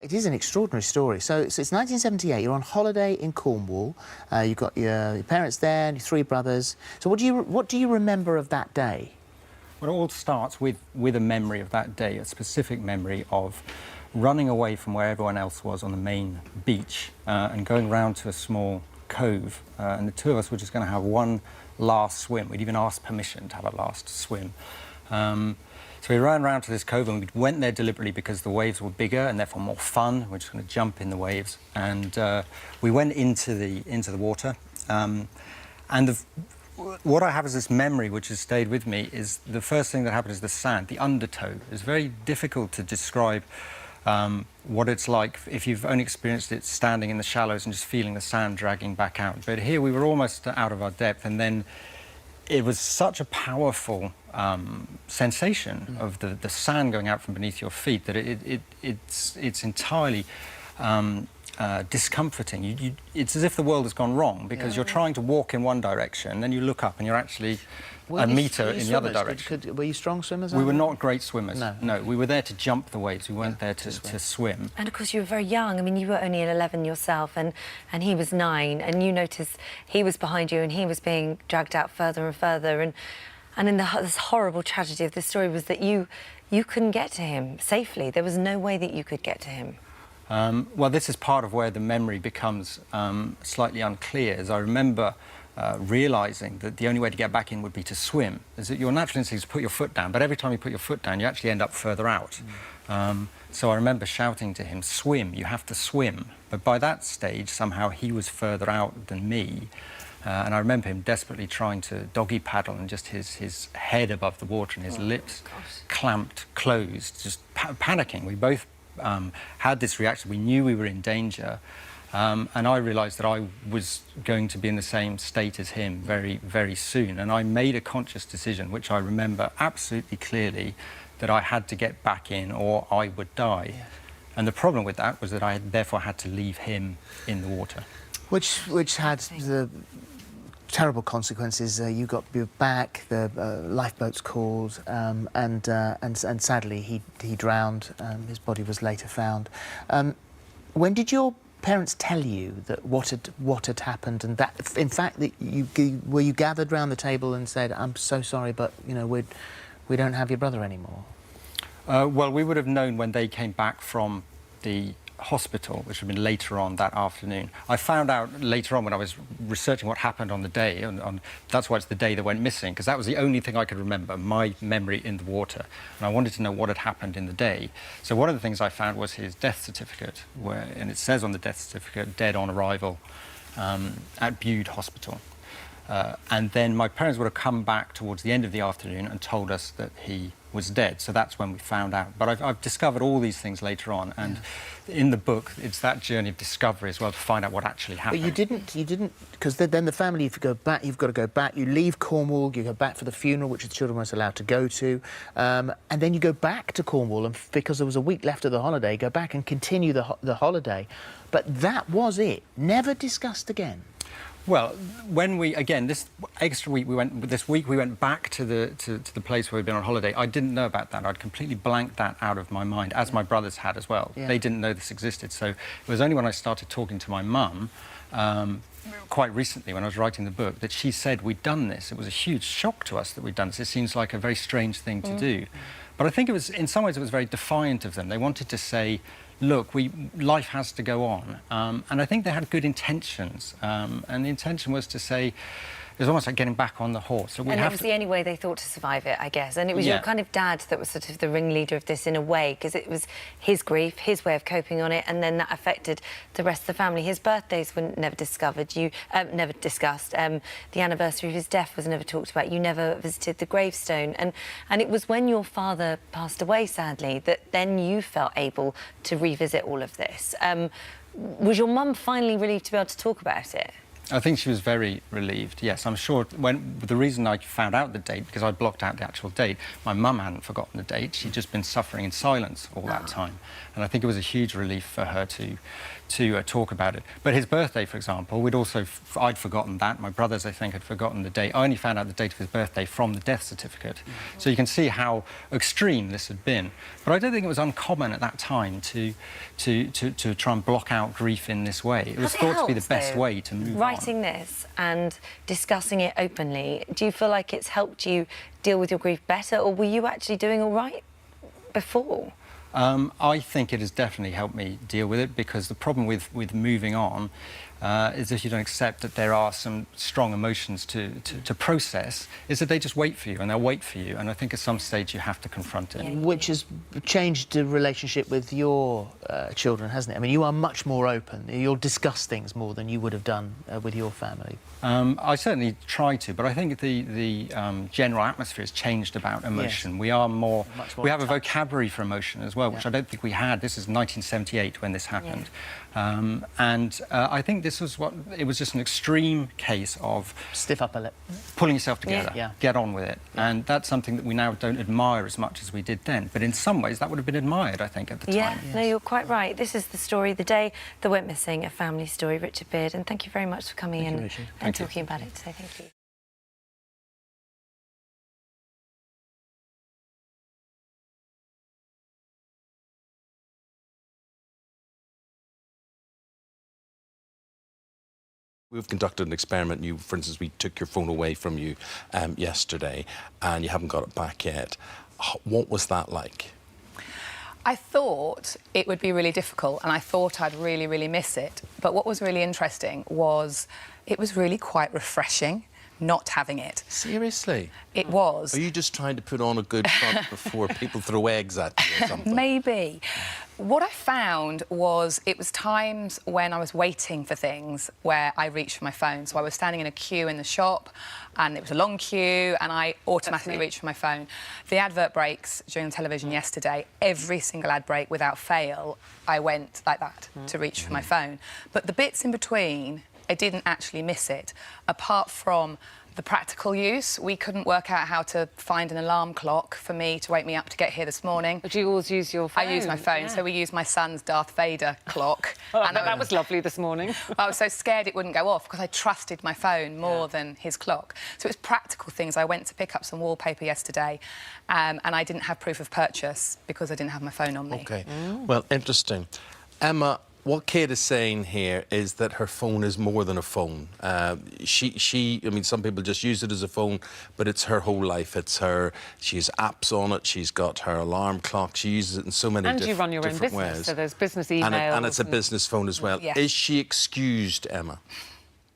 It is an extraordinary story. So it's 1978. You're on holiday in Cornwall. You've got your parents there and your three brothers. So what do you remember of that day? Well, it all starts with a memory of that day, a specific memory of running away from where everyone else was on the main beach and going round to a small cove. And the two of us were just going to have one last swim. We'd even asked permission to have a last swim. So we ran round to this cove and we went there deliberately because the waves were bigger and therefore more fun. We're just going to jump in the waves. And we went into the water. What I have as this memory, which has stayed with me, is the first thing that happened is the sand, the undertow. It's very difficult to describe what it's like if you've only experienced it standing in the shallows and just feeling the sand dragging back out. But here we were almost out of our depth, and then it was such a powerful sensation of the sand going out from beneath your feet that it's entirely discomforting. It's as if the world has gone wrong because you're trying to walk in one direction, then you look up and you're actually a metre in the other direction. Were you strong swimmers? We were not great swimmers. No. We were there to jump the waves. We weren't there to swim. And of course you were very young. I mean, you were only 11 yourself and he was 9, and you noticed he was behind you and he was being dragged out further and further. And in this horrible tragedy of this story was that you couldn't get to him safely. There was no way that you could get to him. Well, this is part of where the memory becomes slightly unclear, as I remember realising that the only way to get back in would be to swim. Is that your natural instinct is to put your foot down, but every time you put your foot down, you actually end up further out. So I remember shouting to him, "Swim, you have to swim." But by that stage, somehow he was further out than me. And I remember him desperately trying to doggy paddle and just his head above the water and his lips clamped closed, just panicking. We both had this reaction. We knew we were in danger. And I realised that I was going to be in the same state as him very, very soon. And I made a conscious decision, which I remember absolutely clearly, that I had to get back in or I would die. Yeah. And the problem with that was that I therefore had to leave him in the water. Which had the terrible consequences. You got back, the lifeboats called, and sadly he drowned. His body was later found. When did your parents tell you that what had happened, and that in fact that were you gathered round the table and said, "I'm so sorry, but you know we don't have your brother anymore"? Well, we would have known when they came back from the hospital, which had been later on that afternoon. I found out later on when I was researching what happened on the day, and that's why it's the day that went missing, because that was the only thing I could remember, my memory in the water. And I wanted to know what had happened in the day. So one of the things I found was his death certificate, and it says on the death certificate, dead on arrival at Bude Hospital. And then my parents would have come back towards the end of the afternoon and told us that he was dead. So that's when we found out. But I've discovered all these things later on, and in the book, it's that journey of discovery as well to find out what actually happened. But you didn't, because then the family, if you go back, you've got to go back. You leave Cornwall, you go back for the funeral, which the children weren't allowed to go to, and then you go back to Cornwall, and because there was a week left of the holiday, go back and continue the holiday. But that was it. Never discussed again. Well, when this week we went back to the place where we'd been on holiday. I didn't know about that. I'd completely blanked that out of my mind, as my brothers had as well. Yeah. They didn't know this existed. So it was only when I started talking to my mum, quite recently when I was writing the book, that she said we'd done this. It was a huge shock to us that we'd done this. It seems like a very strange thing to do. But I think it was, in some ways, it was very defiant of them. They wanted to say, look, life has to go on. And I think they had good intentions. And the intention was to say, it was almost like getting back on the horse. So and it was the only way they thought to survive it, I guess. And it was your kind of dad that was sort of the ringleader of this in a way, because it was his grief, his way of coping on it, and then that affected the rest of the family. His birthdays were never never discussed. The anniversary of his death was never talked about. You never visited the gravestone. And it was when your father passed away, sadly, that then you felt able to revisit all of this. Was your mum finally relieved to be able to talk about it? I think she was very relieved, yes. I'm sure the reason I found out the date, because I blocked out the actual date, my mum hadn't forgotten the date. She'd just been suffering in silence all that time. And I think it was a huge relief for her to talk about it. But his birthday, for example, I'd forgotten that. My brothers, I think, had forgotten the date. I only found out the date of his birthday from the death certificate. So you can see how extreme this had been. But I don't think it was uncommon at that time to try and block out grief in this way. It was thought to be the best way to move on. Writing this and discussing it openly, do you feel like it's helped you deal with your grief better, or were you actually doing all right before? I think it has definitely helped me deal with it, because the problem with moving on is if you don't accept that there are some strong emotions to process, is that they just wait for you, and they'll wait for you. And I think at some stage you have to confront it. Which has changed the relationship with your children, hasn't it? I mean, you are much more open. You'll discuss things more than you would have done with your family. I certainly try to, but I think the general atmosphere has changed about emotion. Yes. We are more we have a vocabulary for emotion as well, which I don't think we had. This is 1978 when this happened. And I think this was it was just an extreme case of... Stiff upper lip. Pulling yourself together, get on with it. Yeah. And that's something that we now don't admire as much as we did then. But in some ways, that would have been admired, I think, at the time. Yeah, no, you're quite right. This is the story, the day that went missing, a family story. Richard Beard, and thank you very much for coming in and talking about it today. Thank you. We've conducted an experiment. For instance, we took your phone away from you yesterday, and you haven't got it back yet. What was that like? I thought it would be really difficult, and I thought I'd really, really miss it. But what was really interesting was it was really quite refreshing not having it. Seriously? It was. Are you just trying to put on a good front before people throw eggs at you or something? Maybe. What I found was it was times when I was waiting for things where I reached for my phone. So I was standing in a queue in the shop, and it was a long queue, and I automatically reached for my phone. The advert breaks during the television yesterday, every single ad break without fail, I went like that to reach for my phone. But the bits in between, I didn't actually miss it. Apart from the practical use, we couldn't work out how to find an alarm clock for me to wake me up to get here this morning. But you always use your phone. I use my phone, so we used my son's Darth Vader clock. And that was lovely this morning. I was so scared it wouldn't go off because I trusted my phone more than his clock. So it was practical things. I went to pick up some wallpaper yesterday, and I didn't have proof of purchase because I didn't have my phone on me. OK. Well, interesting. Emma, what Kate is saying here is that her phone is more than a phone. I mean, some people just use it as a phone, but it's her whole life. She has apps on it, she's got her alarm clock, she uses it in so many different ways. And you run your own business, so there's business emails. And it's a business phone as well. Yeah. Is she excused, Emma?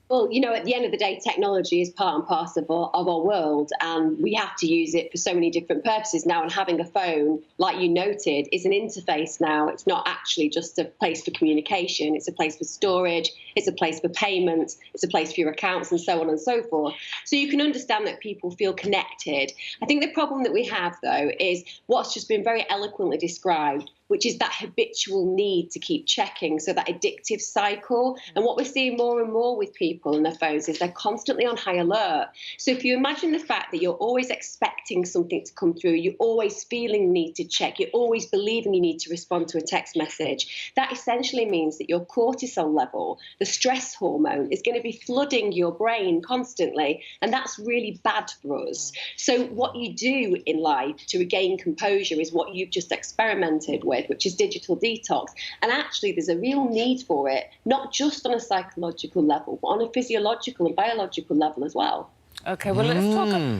Well, you know, at the end of the day, technology is part and parcel of our world, and we have to use it for so many different purposes now. And having a phone, like you noted, is an interface now. It's not actually just a place for communication. It's a place for storage. It's a place for payments. It's a place for your accounts and so on and so forth. So you can understand that people feel connected. I think the problem that we have, though, is what's just been very eloquently described, which is that habitual need to keep checking, so that addictive cycle. And what we're seeing more and more with people and their phones is they're constantly on high alert. So if you imagine the fact that you're always expecting something to come through, you're always feeling the need to check, you're always believing you need to respond to a text message, that essentially means that your cortisol level, the stress hormone, is going to be flooding your brain constantly, and that's really bad for us. So what you do in life to regain composure is what you've just experimented with, which is digital detox. And actually there's a real need for it, not just on a psychological level, but on a physiological and biological level as well. OK, well,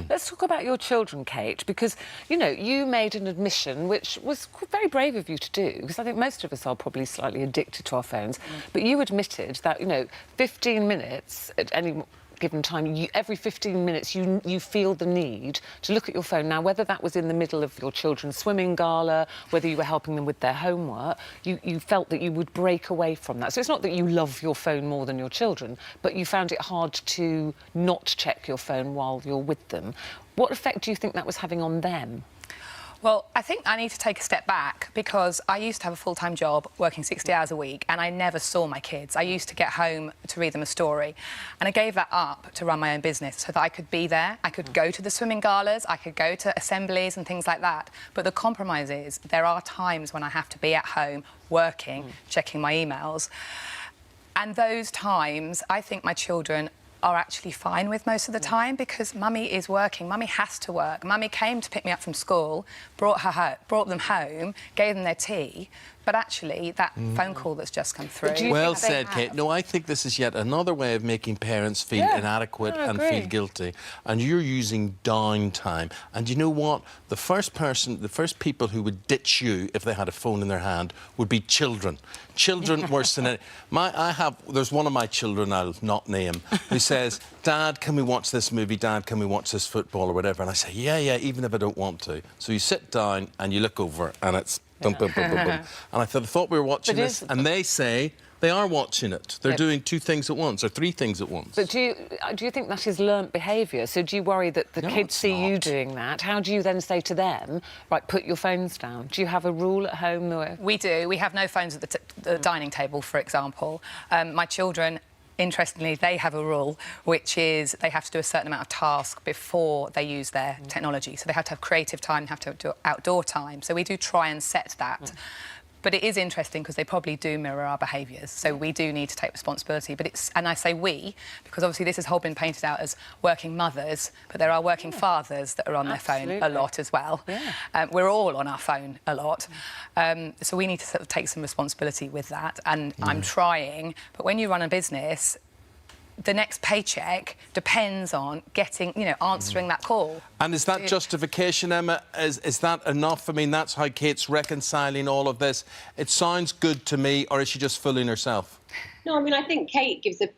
let's talk about your children, Kate, because, you know, you made an admission which was very brave of you to do, because I think most of us are probably slightly addicted to our phones, but you admitted that, you know, 15 minutes at any given time, every 15 minutes you feel the need to look at your phone. Now, whether that was in the middle of your children's swimming gala, whether you were helping them with their homework, you felt that you would break away from that. So it's not that you love your phone more than your children, but you found it hard to not check your phone while you're with them. What effect do you think that was having on them? Well, I think I need to take a step back because I used to have a full-time job working 60 hours a week and I never saw my kids. I used to get home to read them a story and I gave that up to run my own business so that I could be there. I could go to the swimming galas, I could go to assemblies and things like that. But the compromise is there are times when I have to be at home working, checking my emails. And those times, I think my children are actually fine with most of the time because mummy is working, mummy has to work. Mummy came to pick me up from school, brought them home, gave them their tea, but actually that phone call that's just come through. Well said, Kate. No, I think this is yet another way of making parents feel inadequate and feel guilty. And you're using downtime. And you know what? The first people who would ditch you if they had a phone in their hand would be children. Children worse than any. There's one of my children I'll not name who says, Dad, can we watch this movie? Dad, can we watch this football or whatever? And I say, yeah, even if I don't want to. So you sit down and you look over and it's bum, bum, bum, bum, bum. And I thought we were watching this, and they say they are watching it. They're doing 2 things at once, or 3 things at once. But do you think that is learnt behaviour? So do you worry that the kids see you doing that? How do you then say to them, right, put your phones down? Do you have a rule at home? We do. We have no phones at the dining table, for example. My children, interestingly, they have a rule, which is they have to do a certain amount of task before they use their technology. So they have to have creative time, have to do outdoor time. So we do try and set that. But it is interesting because they probably do mirror our behaviours. So we do need to take responsibility. And I say we, because obviously this has whole been painted out as working mothers, but there are working fathers that are on their phone a lot as well. Yeah. We're all on our phone a lot. So we need to sort of take some responsibility with that. And I'm trying. But when you run a business, the next paycheck depends on answering that call. And is that justification, Emma? Is that enough? I mean, that's how Kate's reconciling all of this. It sounds good to me, or is she just fooling herself? No, I mean, I think Kate gives a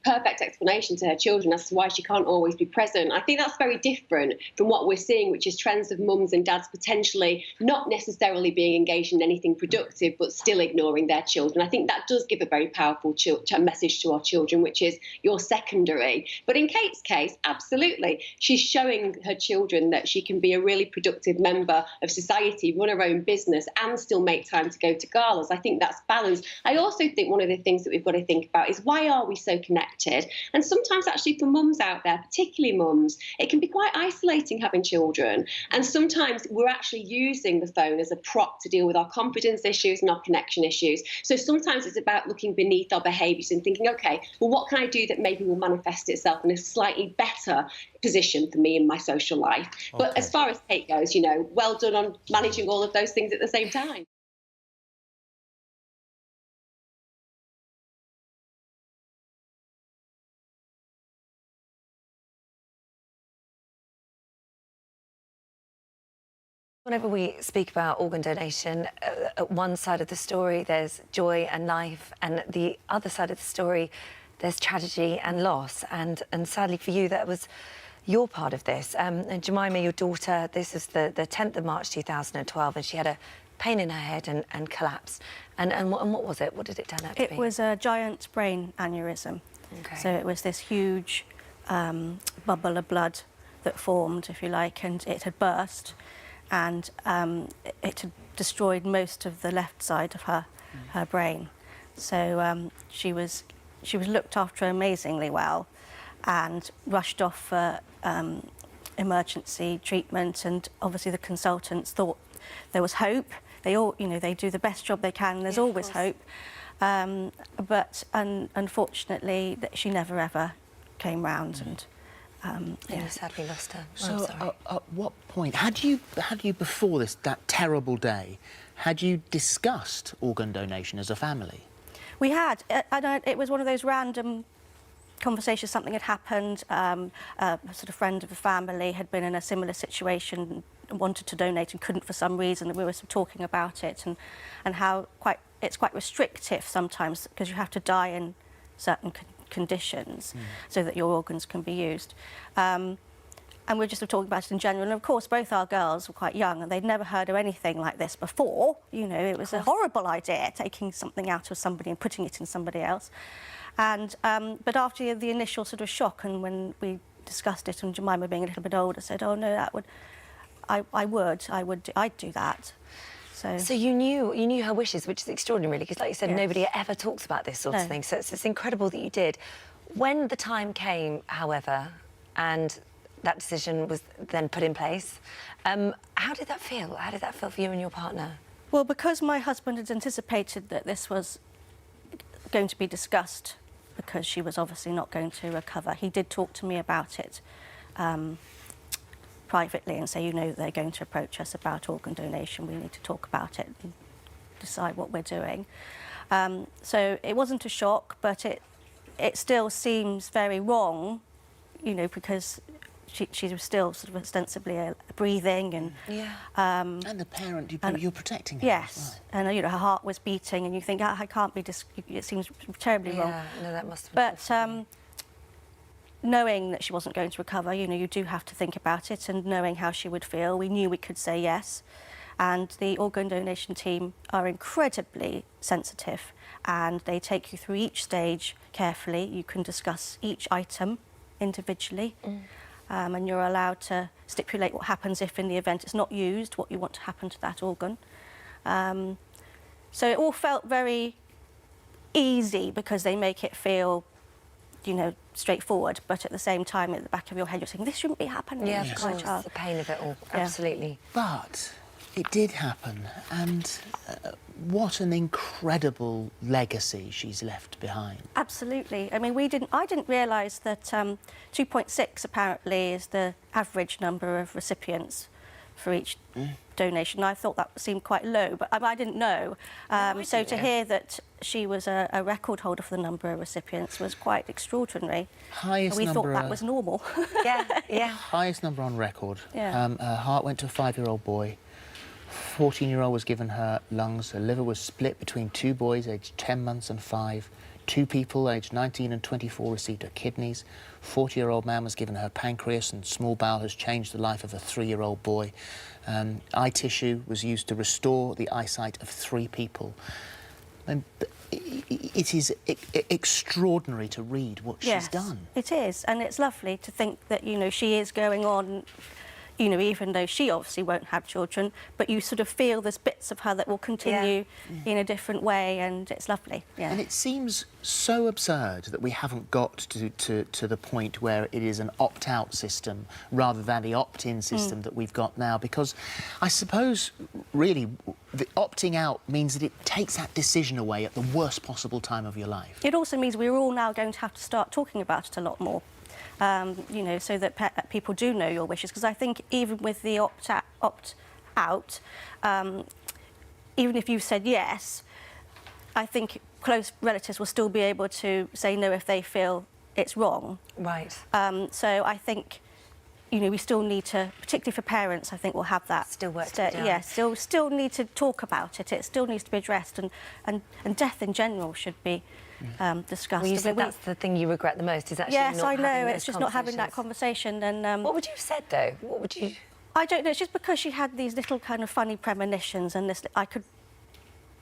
perfect explanation to her children as to why she can't always be present. I think that's very different from what we're seeing, which is trends of mums and dads potentially not necessarily being engaged in anything productive, but still ignoring their children. I think that does give a very powerful message to our children, which is you're secondary. But in Kate's case, absolutely, she's showing her children that she can be a really productive member of society, run her own business, and still make time to go to galas. I think that's balance. I also think one of the things that we've got to think about is why are we so connected? And sometimes actually for mums out there, particularly mums, it can be quite isolating having children. And sometimes we're actually using the phone as a prop to deal with our confidence issues and our connection issues. So sometimes it's about looking beneath our behaviours and thinking, OK, well, what can I do that maybe will manifest itself in a slightly better position for me in my social life? Okay. But as far as Kate goes, well done on managing all of those things at the same time. Whenever we speak about organ donation, at one side of the story there's joy and life, and the other side of the story there's tragedy and loss. And sadly for you, that was your part of this. And Jemima, your daughter, this is the 10th of March 2012, and she had a pain in her head and collapsed. And what was it? What did it turn out to be? It was a giant brain aneurysm. Okay. So it was this huge bubble of blood that formed, if you like, and it had burst. And it had destroyed most of the left side of her brain. So she was looked after amazingly well and rushed off for emergency treatment. And obviously the consultants thought there was hope. They all, they do the best job they can. There's always hope. But unfortunately, she never ever came round. And you sadly lost her. So at what point had you before that terrible day, had you discussed organ donation as a family? We had. It was one of those random conversations. Something had happened. A sort of friend of the family had been in a similar situation and wanted to donate and couldn't for some reason, and we were sort of talking about it and how it's quite restrictive sometimes because you have to die in certain conditions so that your organs can be used. And we're just talking about it in general. And of course, both our girls were quite young and they'd never heard of anything like this before. It was a horrible idea, taking something out of somebody and putting it in somebody else. And but after the initial sort of shock, and when we discussed it, and Jemima being a little bit older said, "Oh no, I'd do that. So you knew her wishes, which is extraordinary, because, like you said, Yes. nobody ever talks about this sort of thing. So it's incredible that you did. When the time came, however, and that decision was then put in place, how did that feel? How did that feel for you and your partner? Well, because my husband had anticipated that this was going to be discussed, because she was obviously not going to recover, he did talk to me about it privately and say, you know, they're going to approach us about organ donation. We need to talk about it and decide what we're doing. So it wasn't a shock, but it still seems very wrong, you know, because she was still sort of ostensibly breathing and... Yeah. And the parent, you're protecting her. Yes, Right. and you know, her heart was beating, and you think, I can't be. It seems terribly wrong. Yeah, no, that must have been. But knowing that she wasn't going to recover, you know, you do have to think about it, and knowing how she would feel, we knew we could say yes. And the organ donation team are incredibly sensitive, and they take you through each stage carefully. You can discuss each item individually. And you're allowed to stipulate what happens if, in the event it's not used, what you want to happen to that organ. So it all felt very easy, because they make it feel, you know, straightforward, but at the same time, at the back of your head, you're saying, this shouldn't be happening Yeah, to of my course, child. the pain of it all, Yeah. absolutely. But it did happen, and what an incredible legacy she's left behind. Absolutely. I mean, I didn't realise that 2.6 apparently is the average number of recipients for each donation. I thought that seemed quite low, but I didn't know. So to hear that she was a record holder for the number of recipients was quite extraordinary. Highest We thought number, that was normal. Yeah, yeah. highest number on record. Yeah. Her heart went to a 5-year-old boy. 14-year-old was given her lungs. Her liver was split between 2 boys aged 10 months and 5. 2 people aged 19 and 24 received her kidneys. 40-year-old man was given her pancreas, and small bowel has changed the life of a 3-year-old boy. Eye tissue was used to restore the eyesight of 3 people. And it is extraordinary to read what she's done. It is, and it's lovely to think that, you know, she is going on, you know, even though she obviously won't have children, but you sort of feel there's bits of her that will continue in a different way, and it's lovely. Yeah. And it seems so absurd that we haven't got to the point where it is an opt-out system rather than the opt-in system that we've got now, because I suppose, really, the opting out means that it takes that decision away at the worst possible time of your life. It also means we're all now going to have to start talking about it a lot more. You know, so that people do know your wishes. Because I think even with the opt-out, even if you've said yes, I think close relatives will still be able to say no if they feel it's wrong. Right. So I think, you know, we still need to, particularly for parents, I think we'll have that. Still work to be done. Yeah, still need to talk about it. It still needs to be addressed, and death in general should be discussed. Well, you I said mean, that's the thing you regret the most, is actually yes, not I having know. those It's just not having that conversations. conversation. And What would you have said, though? What would you... I don't know. It's just because she had these little kind of funny premonitions, and I could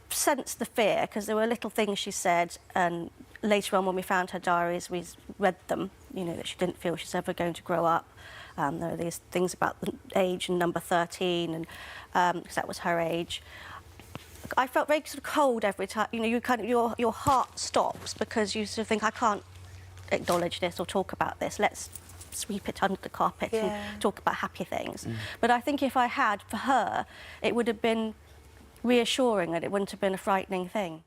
sense the fear, because there were little things she said, and later on when we found her diaries, we read them, you know, that she didn't feel she's ever going to grow up. There were these things about the age and number 13, and because that was her age. I felt very sort of cold every time. You know, you kind of your heart stops, because you sort of think, I can't acknowledge this or talk about this. Let's sweep it under the carpet and talk about happy things. But I think if I had, for her, it would have been reassuring, and it wouldn't have been a frightening thing.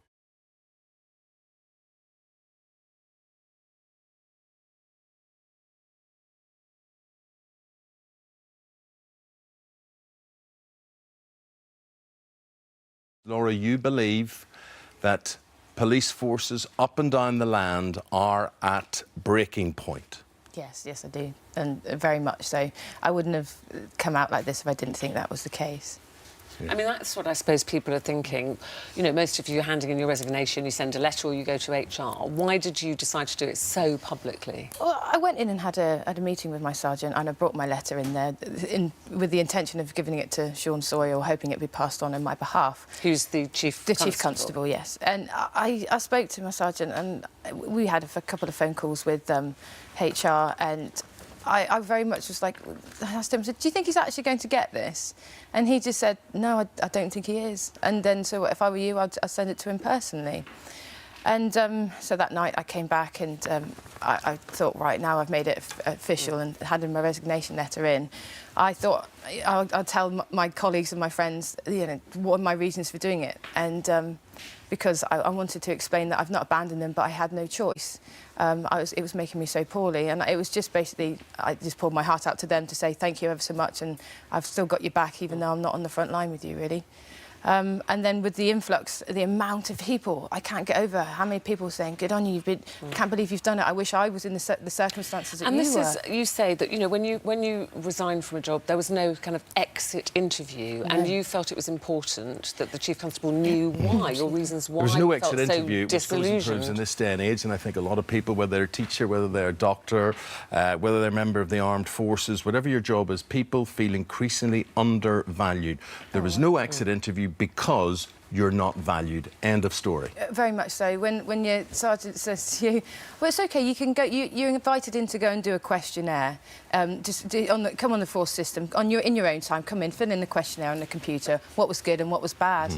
Laura, you believe that police forces up and down the land are at breaking point. Yes, I do, and very much so. I wouldn't have come out like this if I didn't think that was the case. I mean, that's what I suppose people are thinking. You know, most of you are handing in your resignation, you send a letter or you go to HR. Why did you decide to do it so publicly? Well, I went in and had a meeting with my sergeant, and I brought my letter in there with the intention of giving it to Sean Sawyer, or hoping it'd be passed on my behalf. Who's the chief constable? Chief constable, yes. And I spoke to my sergeant, and we had a couple of phone calls with HR, and I very much was like, I asked him, do you think he's actually going to get this? And he just said, no, I don't think he is. And then, so if I were you, I'd send it to him personally. And so that night I came back and I thought, right, now I've made it official and handed my resignation letter in. I thought I'll tell my colleagues and my friends, you know, what are my reasons for doing it. And because I wanted to explain that I've not abandoned them, but I had no choice. It was making me so poorly, and it was just basically, I just poured my heart out to them to say thank you ever so much, and I've still got your back even though I'm not on the front line with you, really. And then with the influx, the amount of people, I can't get over how many people saying, good on you, can't believe you've done it. I wish I was in the circumstances that you were. And this is, you say that, you know, when you resigned from a job, there was no kind of exit interview, and you felt it was important that the Chief Constable knew why, your reasons why. There was no exit interview, so which goes and proves in this day and age, and I think a lot of people, whether they're a teacher, whether they're a doctor, whether they're a member of the armed forces, whatever your job is, people feel increasingly undervalued. There was no exit interview because you're not valued. End of story. Very much so. When your sergeant says to you, well, it's OK, you can go. You're invited in to go and do a questionnaire. Come on the force system in your own time. Come in, fill in the questionnaire on the computer. What was good and what was bad.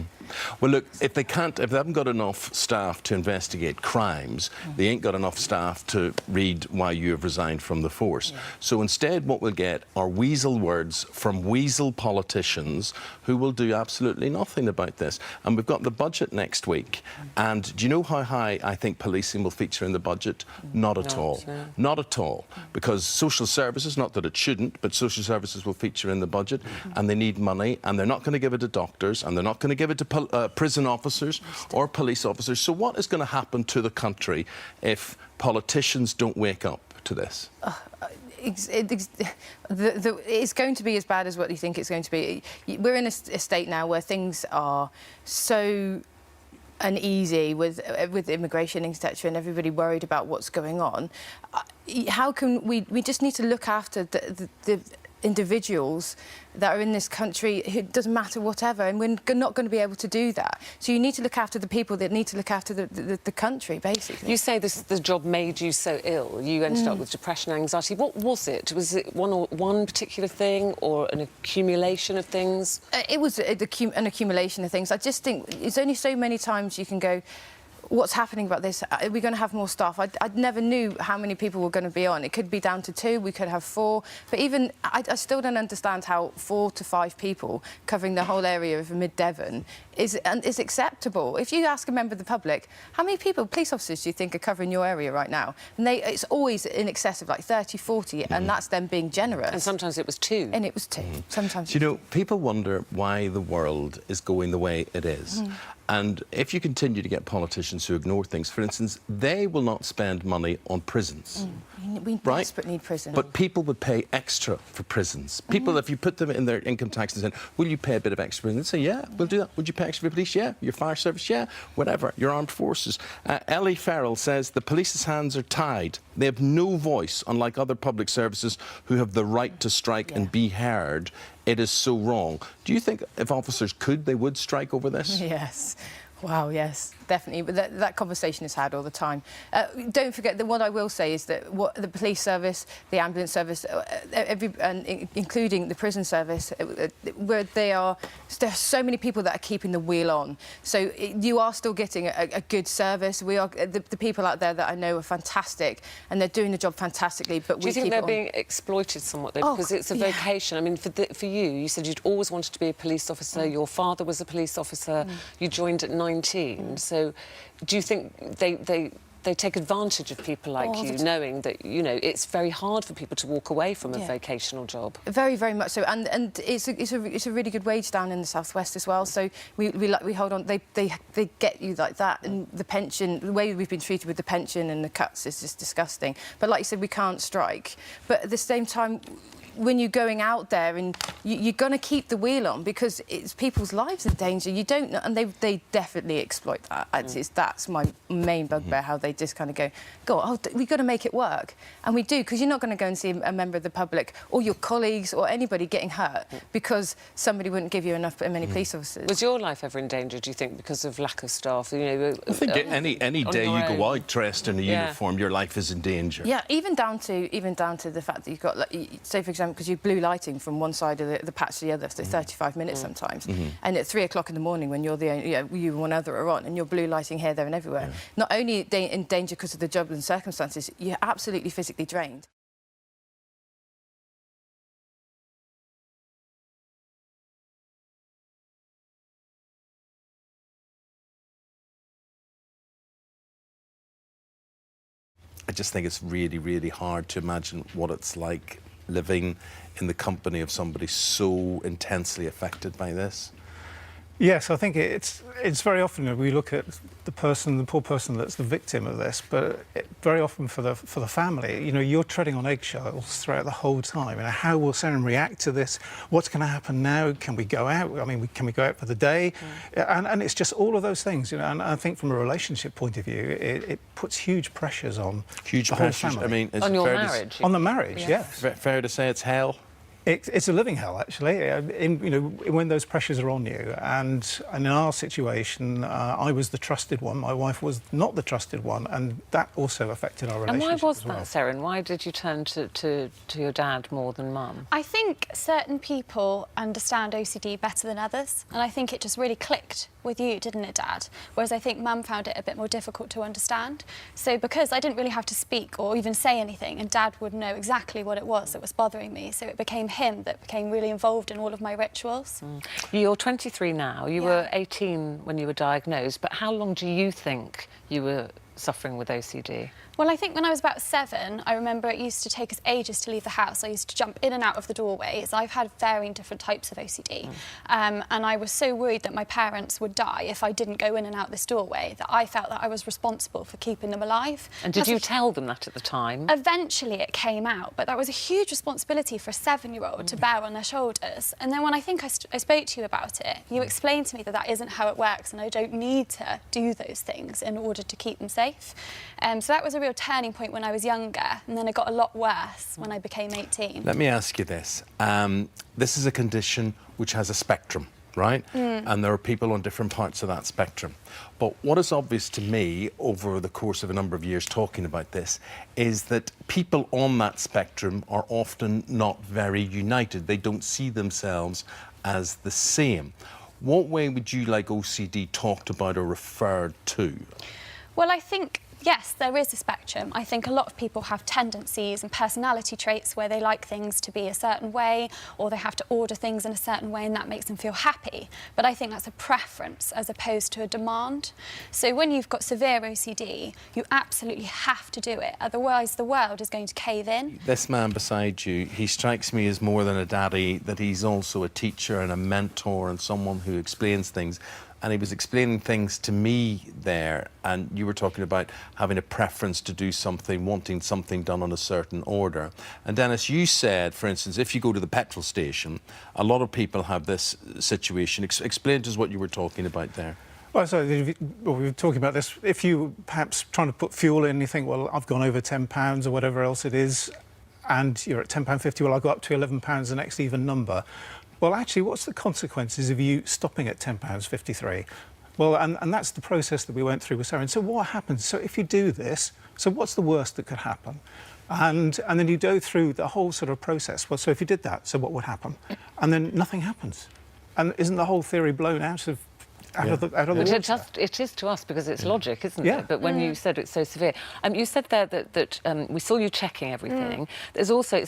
Well, look, if they haven't got enough staff to investigate crimes, they ain't got enough staff to read why you have resigned from the force. So instead, what we'll get are weasel words from weasel politicians who will do absolutely nothing about this. And we've got the budget next week. And do you know how high I think policing will feature in the budget? Not at all. No. Not at all. Because social services, not that it shouldn't, but social services will feature in the budget, and they need money, and they're not going to give it to doctors, and they're not going to give it to prison officers or police officers. So what is going to happen to the country if politicians don't wake up to this? It's going to be as bad as what you think it's going to be. We're in a state now where things are so uneasy with immigration, etc., and everybody worried about what's going on. How can we just need to look after the individuals that are in this country, it doesn't matter whatever, and we're not going to be able to do that. So you need to look after the people that need to look after the country, basically. You say the job made you so ill. You ended up with depression, anxiety. What was it? Was it one particular thing or an accumulation of things? It was an accumulation of things. I just think it's only so many times you can go, what's happening about this? Are we going to have more staff? I never knew how many people were going to be on. It could be down to 2, we could have 4. But even, I still don't understand how 4 to 5 people covering the whole area of mid-Devon is acceptable. If you ask a member of the public, how many people, police officers, do you think are covering your area right now? And it's always in excess of like 30, 40, and that's them being generous. And sometimes it was 2. And it was 2. Sometimes. Do you know, people wonder why the world is going the way it is. And if you continue to get politicians who ignore things, for instance, they will not spend money on prisons. We desperately need prisons. But people would pay extra for prisons. People, if you put them in their income tax and said, will you pay a bit of extra? And they'd say, yeah, we'll do that. Would you pay extra for police? Yeah. Your fire service? Yeah. Whatever. Your armed forces. Ellie Farrell says the police's hands are tied. They have no voice, unlike other public services who have the right to strike and be heard. It is so wrong. Do you think if officers could, they would strike over this? Yes. Wow, yes, definitely. But that conversation is had all the time. Don't forget that what I will say is that what the police service, the ambulance service, including the prison service, where there are so many people that are keeping the wheel on. So you are still getting a good service. We are the people out there that I know are fantastic, and they're doing the job fantastically. But do you think they're being exploited somewhat though? Because it's a vocation. I mean, for you said you'd always wanted to be a police officer. Your father was a police officer. You joined at 19. So do you think they take advantage of people like you, knowing that, you know, it's very hard for people to walk away from a vocational job? Very, very much so. And it's a really good wage down in the southwest as well. So we hold on. They get you like that. And the pension, the way we've been treated with the pension and the cuts is just disgusting. But like you said, we can't strike. But at the same time, when you're going out there and you're going to keep the wheel on because it's people's lives in danger. You don't know, and they definitely exploit that. That's my main bugbear, how they just kind of go, we've got to make it work. And we do, because you're not going to go and see a member of the public or your colleagues or anybody getting hurt because somebody wouldn't give you many police officers. Was your life ever in danger, do you think, because of lack of staff? You know, I think any day you go out dressed in a uniform, your life is in danger. Yeah, even down to the fact that you've got, like, say for example, because you're blue lighting from one side of the patch to the other, so 35 minutes sometimes, and at 3 o'clock in the morning when you're the only, you and one other are on, and you're blue lighting here, there, and everywhere. Not only in danger because of the job and circumstances, you're absolutely physically drained. I just think it's really, really hard to imagine what it's like living in the company of somebody so intensely affected by this. Yes, I think it's very often we look at the poor person that's the victim of this, but very often for the family, you know, you're treading on eggshells throughout the whole time. You know, how will Seren react to this? What's going to happen now? Can we go out? I mean, can we go out for the day? And it's just all of those things, you know. And I think from a relationship point of view, it puts huge pressures on the whole family. I mean, on your marriage. On the marriage, yes. Fair to say it's hell. It's a living hell, actually, you know, when those pressures are on you. And in our situation, I was the trusted one. My wife was not the trusted one, and that also affected our relationship. And why was as well. that, Seren? Why did you turn to your dad more than mum? I think certain people understand OCD better than others, and I think it just really clicked with you, didn't it, Dad? Whereas I think Mum found it a bit more difficult to understand. So because I didn't really have to speak or even say anything, and Dad would know exactly what it was that was bothering me, so it became him that became really involved in all of my rituals. You're 23 now. You were 18 when you were diagnosed, but how long do you think you were suffering with OCD? Well, I think when I was about 7, I remember it used to take us ages to leave the house. I used to jump in and out of the doorways. I've had varying different types of OCD. And I was so worried that my parents would die if I didn't go in and out this doorway that I felt that I was responsible for keeping them alive. And did you tell them that at the time? Eventually it came out, but that was a huge responsibility for a 7-year-old to bear on their shoulders. And then when I think I spoke to you about it, you explained to me that that isn't how it works and I don't need to do those things in order to keep them safe. So that was a real turning point when I was younger, and then it got a lot worse when I became 18. Let me ask you this. This is a condition which has a spectrum, right? And there are people on different parts of that spectrum. But what is obvious to me over the course of a number of years talking about this is that people on that spectrum are often not very united. They don't see themselves as the same. What way would you like OCD talked about or referred to? Well, I think, yes, there is a spectrum. I think a lot of people have tendencies and personality traits where they like things to be a certain way or they have to order things in a certain way and that makes them feel happy. But I think that's a preference as opposed to a demand. So when you've got severe OCD, you absolutely have to do it. Otherwise, the world is going to cave in. This man beside you, he strikes me as more than a daddy, that he's also a teacher and a mentor and someone who explains things. And he was explaining things to me there, and you were talking about having a preference to do something, wanting something done on a certain order. And Dennis, you said, for instance, if you go to the petrol station, a lot of people have this situation. Explain to us what you were talking about there. Well, so we were talking about this. If you perhaps trying to put fuel in, you think, well, I've gone over £10 or whatever else it is, and you're at £10.50, well, I'll go up to £11, the next even number. Well, actually, what's the consequences of you stopping at £10.53? Well, and that's the process that we went through with Seren. So what happens? So if you do this, so what's the worst that could happen? And then you go through the whole sort of process. Well, so if you did that, so what would happen? And then nothing happens. And isn't the whole theory blown out of the water? It is to us because it's logic, isn't it? But when you said it's so severe, you said there that we saw you checking everything. There's also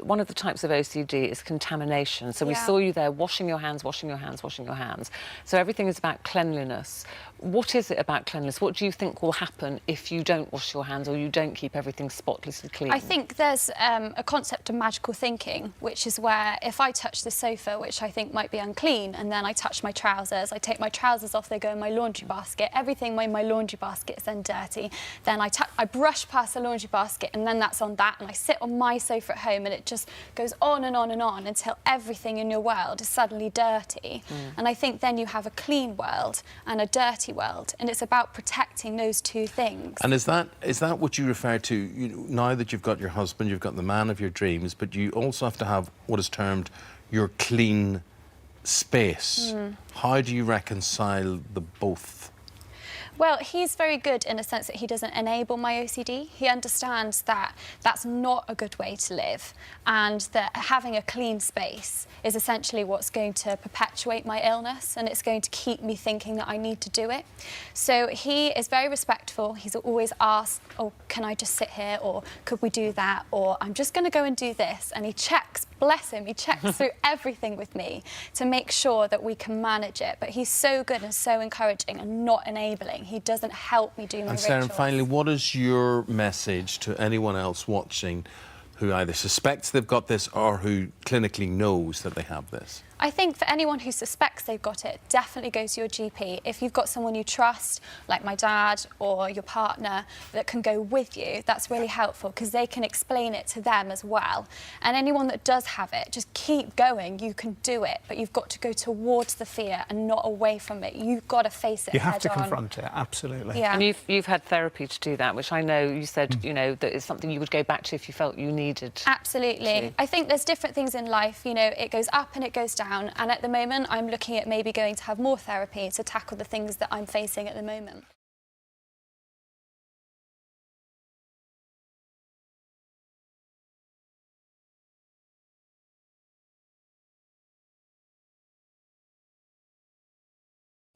one of the types of OCD is contamination. So we saw you there washing your hands, washing your hands, washing your hands. So everything is about cleanliness. What is it about cleanliness? What do you think will happen if you don't wash your hands or you don't keep everything spotlessly clean? I think there's a concept of magical thinking, which is where if I touch the sofa, which I think might be unclean, and then I touch my trousers, I take my trousers trousers off, they go in my laundry basket. Everything in my laundry basket is then dirty. Then I brush past the laundry basket, and then that's on that, and I sit on my sofa at home, and it just goes on and on and on until everything in your world is suddenly dirty. And I think then you have a clean world and a dirty world, and it's about protecting those two things. And is that what you refer to, you know, now that you've got your husband, you've got the man of your dreams, but you also have to have what is termed your clean space. How do you reconcile the both? Well, he's very good in a sense that he doesn't enable my OCD. He understands that that's not a good way to live, and that having a clean space is essentially what's going to perpetuate my illness, and it's going to keep me thinking that I need to do it. So he is very respectful. He's always asked, oh, can I just sit here, or could we do that, or I'm just going to go and do this. And he checks, bless him, he checks through everything with me to make sure that we can manage it. But he's so good and so encouraging and not enabling. He doesn't help me do my And Sarah, rituals. finally, what is your message to anyone else watching who either suspects they've got this or who clinically knows that they have this? I think for anyone who suspects they've got it, definitely go to your GP. If you've got someone you trust, like my dad or your partner, that can go with you, that's really helpful because they can explain it to them as well. And anyone that does have it, just keep going. You can do it, but you've got to go towards the fear and not away from it. You've got to face it You have to head on. confront it, absolutely. Yeah. And you've had therapy to do that, which I know you said, you know, that is something you would go back to if you felt you needed. Absolutely. I think there's different things in life, you know, it goes up and it goes down. And at the moment, I'm looking at maybe going to have more therapy to tackle the things that I'm facing at the moment.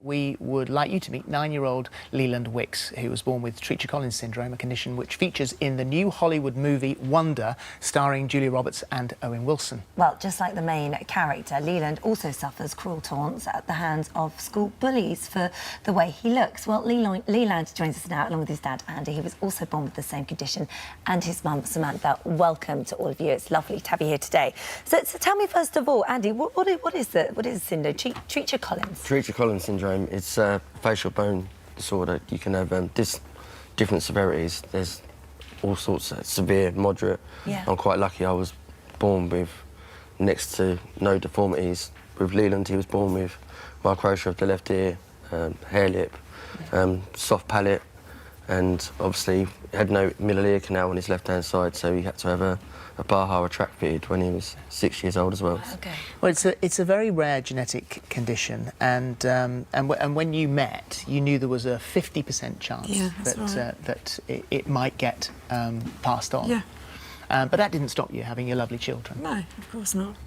We would like you to meet 9-year-old Leland Wicks, who was born with Treacher-Collins syndrome, a condition which features in the new Hollywood movie Wonder, starring Julia Roberts and Owen Wilson. Well, just like the main character, Leland also suffers cruel taunts at the hands of school bullies for the way he looks. Well, Leland joins us now along with his dad, Andy. He was also born with the same condition, and his mum, Samantha. Welcome to all of you. It's lovely to have you here today. So tell me, first of all, Andy, what is the syndrome? Treacher-Collins? Treacher-Collins syndrome. It's a facial bone disorder. You can have different severities. There's all sorts of severe, moderate. Yeah. I'm quite lucky. I was born with next to no deformities. With Leland, he was born with microtia of the left ear, hair lip, soft palate, and obviously had no middle ear canal on his left-hand side, so he had to have a Baha tract fitted when he was 6 years old as well. Okay. Well, it's a very rare genetic condition, and when you met, you knew there was a 50% chance that it might get passed on. Yeah. But that didn't stop you having your lovely children. No, of course not.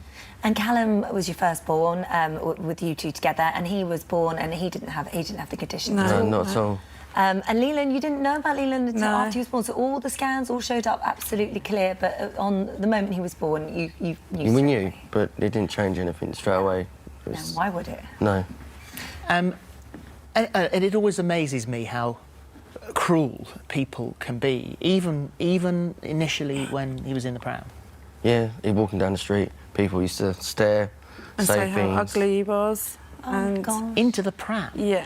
And Callum was your firstborn, with you two together, and he was born and he didn't have the condition. No, not at all. And Leland, you didn't know about Leland until No. after he was born, so all the scans all showed up absolutely clear, but on the moment he was born, you knew. We knew, but it didn't change anything straight away. No, why would it? No. And it always amazes me how cruel people can be, even initially when he was in the pram. Yeah, he walking down the street, people used to stare, And say say things. how ugly he was. Oh, God. Into the pram. Yeah.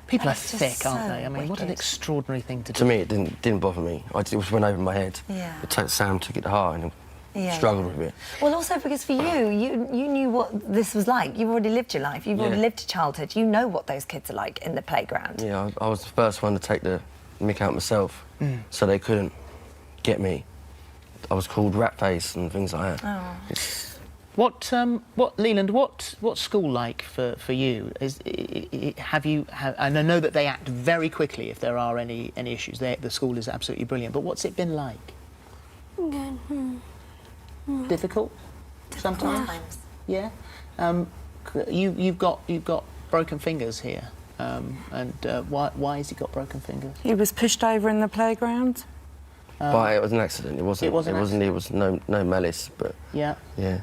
People are That's just thick, aren't so they? I mean, what an wicked. extraordinary thing to do. To me, it didn't bother me. It just went over my head. Yeah. Sam took it to heart and Yeah, struggled yeah. with it. Well, also because for you knew what this was like. You've already lived your life. You've already lived a childhood. You know what those kids are like in the playground. Yeah, I was the first one to take the mick out myself, so they couldn't get me. I was called rat face and things like that. Oh. What Leland? What's school like for you? And I know that they act very quickly if there are any issues. The school is absolutely brilliant. But what's it been like? Good. Difficult sometimes. Yeah. You've got broken fingers here. Why has he got broken fingers? He was pushed over in the playground. But it was an accident. It wasn't. It was no malice. But yeah. Yeah.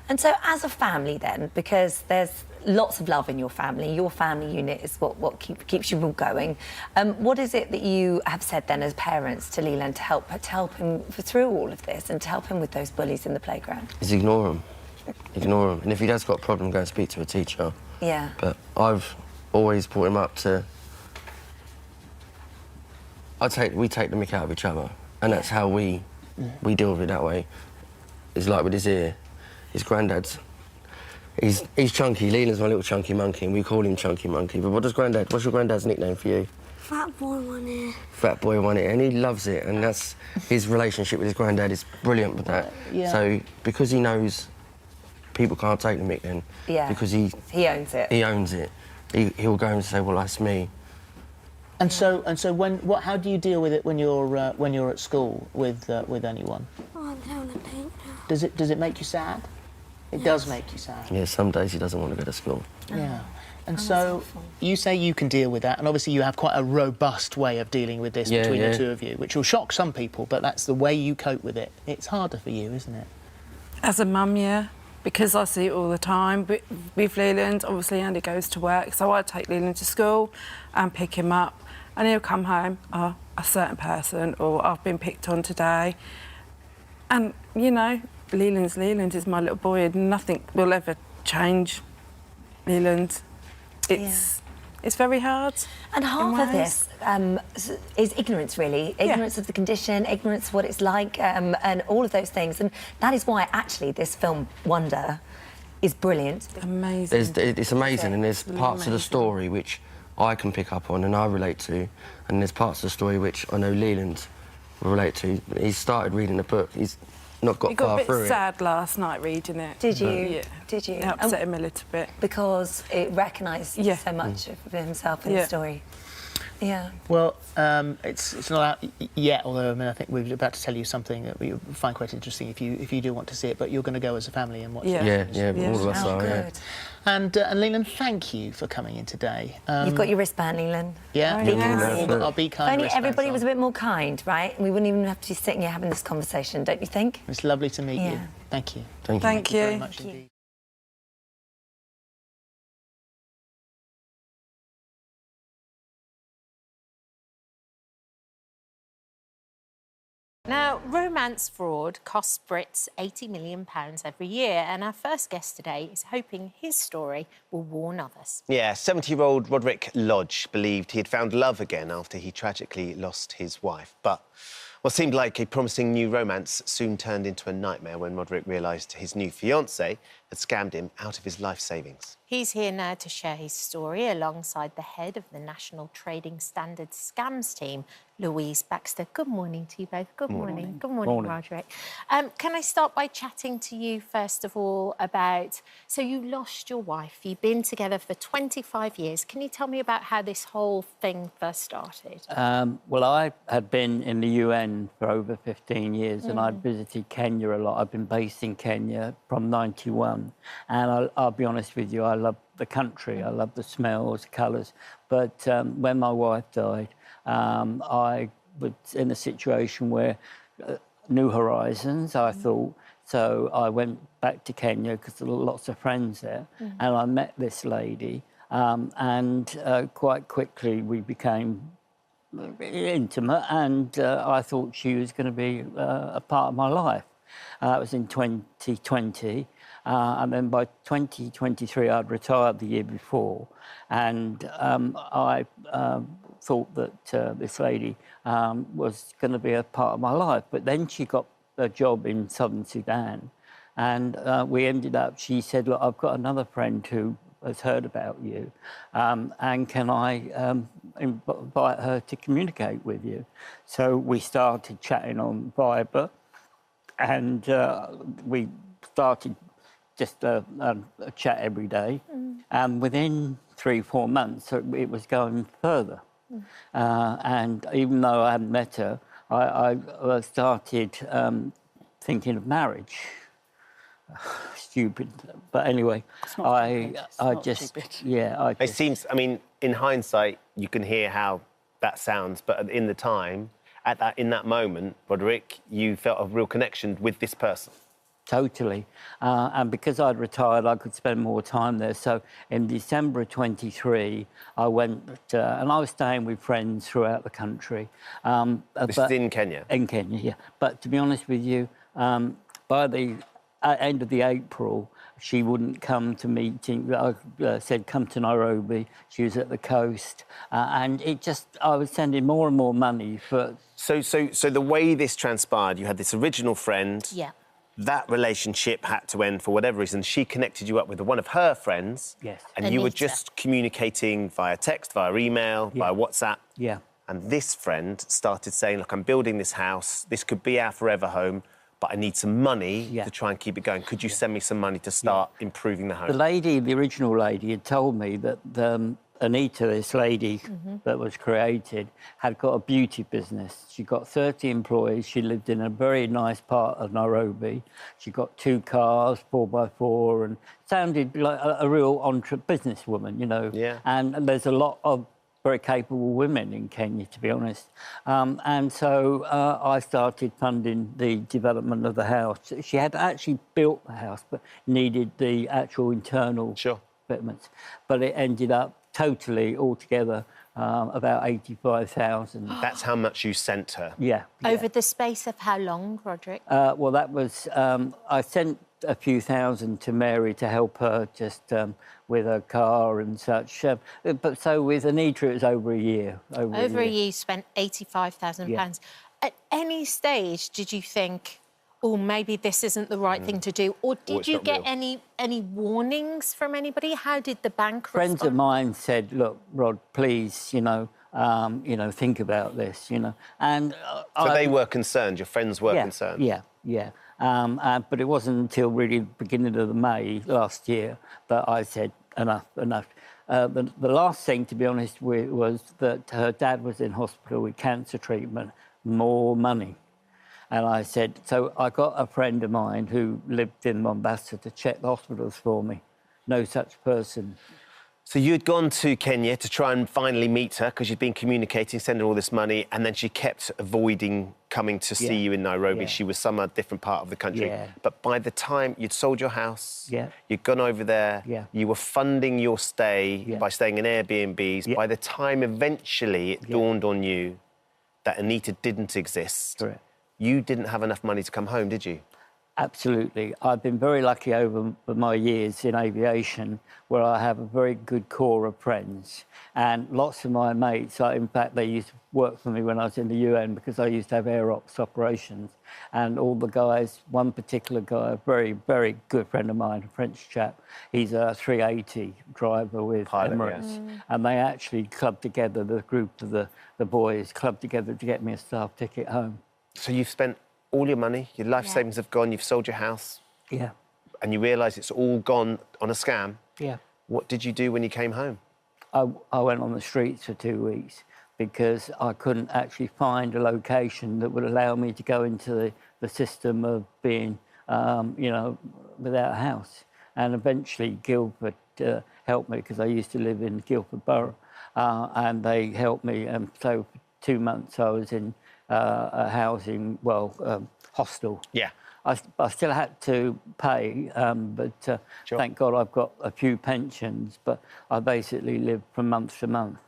And so, as a family, then, because there's lots of love in your family unit is what keeps you all going. What is it that you have said then as parents to Leland to help him through all of this and to help him with those bullies in the playground? Is ignore him. Ignore him. And if he has got a problem, go and speak to a teacher. Yeah. But I've always brought him up to... we take the mick out of each other, and that's how we deal with it that way. It's like with his ear, his granddad's... He's chunky. Leland's my little chunky monkey, and we call him Chunky Monkey. But what's your granddad's nickname for you? Fat Boy One Ear. Fat Boy One Ear, and he loves it, and that's his relationship with his granddad is brilliant with that. Yeah. So because he knows people can't take the mick, then because he owns it. He owns it. He'll go and say, "Well, that's me." And so how do you deal with it when you're at school with anyone? Oh, I'm down the paint now. Does it make you sad? It does make you sad. Yeah, some days he doesn't want to go to school. Yeah. And so you say you can deal with that, and obviously you have quite a robust way of dealing with this between the two of you, which will shock some people, but that's the way you cope with it. It's harder for you, isn't it? As a mum, yeah, because I see it all the time. With Leland, obviously Andy goes to work, so I take Leland to school and pick him up, and he'll come home, a certain person, or I've been picked on today. And, you know, Leland is my little boy, and nothing will ever change Leland. It's very hard. And half of this is ignorance, really. Ignorance of the condition, ignorance of what it's like, and all of those things. And that is why, actually, this film, Wonder, is brilliant. Amazing. It's amazing, and there's parts of the story which I can pick up on and I relate to, and there's parts of the story which I know Leland will relate to. He's started reading the book. He's not got far through it. He got a bit sad last night reading it. Did you? Yeah. Did you? It upset him a little bit. Because it recognised so much of himself in the story. Yeah. Well, it's not out yet, although I think we're about to tell you something that we find quite interesting if you do want to see it, but you're going to go as a family and watch it. Yeah, all of us are, good. And Leland, thank you for coming in today. You've got your wristband, Leland. Yeah, our Be Kind Only wristbands everybody on. was a bit more kind, right? We wouldn't even have to be sitting here having this conversation, don't you think? It's lovely to meet you. Thank you. Thank you. Very much indeed. Now, romance fraud costs Brits £80 million every year, and our first guest today is hoping his story will warn others. Yeah, 70-year-old Roderick Lodge believed he had found love again after he tragically lost his wife. But what seemed like a promising new romance soon turned into a nightmare when Roderick realised his new fiancée had scammed him out of his life savings. He's here now to share his story alongside the head of the National Trading Standards Scams team, Louise Baxter. Good morning to you both. Good morning. Good morning, Roderick. Can I start by chatting to you, first of all, about... So you lost your wife. You've been together for 25 years. Can you tell me about how this whole thing first started? Well, I had been in the UN for over 15 years and I'd visited Kenya a lot. I've been based in Kenya from 91. And I'll be honest with you, I love the country. I love the smells, colours. But when my wife died, I was in a situation where new horizons, I thought. So I went back to Kenya because there were lots of friends there. And I met this lady. And quite quickly we became intimate, and I thought she was going to be a part of my life. That was in 2020. And then by 2023, I'd retired the year before. And I thought that this lady was going to be a part of my life. But then she got a job in southern Sudan. And we ended up, she said, look, I've got another friend who has heard about you. And can I invite her to communicate with you? So we started chatting on Viber. And we started just a chat every day. And within 3-4 months, it was going further. And even though I hadn't met her, I started thinking of marriage. Stupid. But anyway, I just... Yeah, It seems, I mean, in hindsight, you can hear how that sounds, but in the time, in that moment, Roderick, you felt a real connection with this person. Totally. And because I'd retired, I could spend more time there. So in December of 23, I went, and I was staying with friends throughout the country. This is in Kenya? In Kenya, yeah. But to be honest with you, by the at the end of the April, she wouldn't come to meeting. I said, come to Nairobi. She was at the coast. And I was sending more and more money for... So the way this transpired, you had this original friend. Yeah. That relationship had to end for whatever reason. She connected you up with one of her friends. Yes. And you were just communicating via text, via email, via WhatsApp. Yeah. And this friend started saying, look, I'm building this house. This could be our forever home, but I need some money to try and keep it going. Could you send me some money to start improving the home? The original lady, had told me that Anita, this lady that was created, had got a beauty business. She got 30 employees. She lived in a very nice part of Nairobi. She got 2 cars, 4x4, and sounded like a real businesswoman, you know. Yeah. And there's a lot of very capable women in Kenya, to be honest. And so I started funding the development of the house. She had actually built the house, but needed the actual internal fitments. But it ended up totally, altogether, about 85,000. That's how much you sent her? Yeah. Over the space of how long, Roderick? Well, that was... I sent a few thousand to Mary to help her just with her car and such. But so with Anita, it was over a year. Over a year, you spent £85,000. At any stage, did you think, oh, maybe this isn't the right thing to do? Or did you get any warnings from anybody? How did the bank respond? Friends of mine said, look, Rod, please, you know, think about this, you know. And so they were concerned, your friends were concerned? Yeah. But it wasn't until really the beginning of May last year that I said, enough. The last thing, to be honest, was that her dad was in hospital with cancer treatment, more money. And I said, so I got a friend of mine who lived in Mombasa to check the hospitals for me. No such person. So you'd gone to Kenya to try and finally meet her because you'd been communicating, sending all this money, and then she kept avoiding coming to see you in Nairobi. She was some different part of the country. But by the time you'd sold your house, you'd gone over there, you were funding your stay by staying in Airbnbs. By the time eventually it dawned on you that Anita didn't exist, you didn't have enough money to come home, did you? Absolutely. I've been very lucky over my years in aviation where I have a very good core of friends. And lots of my mates, in fact, they used to work for me when I was in the UN because I used to have air ops operations. And all the guys, one particular guy, a very, very good friend of mine, a French chap, he's a 380 driver with Emirates. And they actually clubbed together, the group of the boys clubbed together to get me a staff ticket home. So you've spent all your money, your life savings have gone, you've sold your house. Yeah. And you realise it's all gone on a scam. Yeah. What did you do when you came home? I went on the streets for 2 weeks because I couldn't actually find a location that would allow me to go into the system of being, you know, without a house. And eventually Guildford helped me because I used to live in Guildford Borough. And they helped me. And so for 2 months I was in a housing, hostel. Yeah. I still had to pay, but thank God I've got a few pensions, but I basically live from month to month.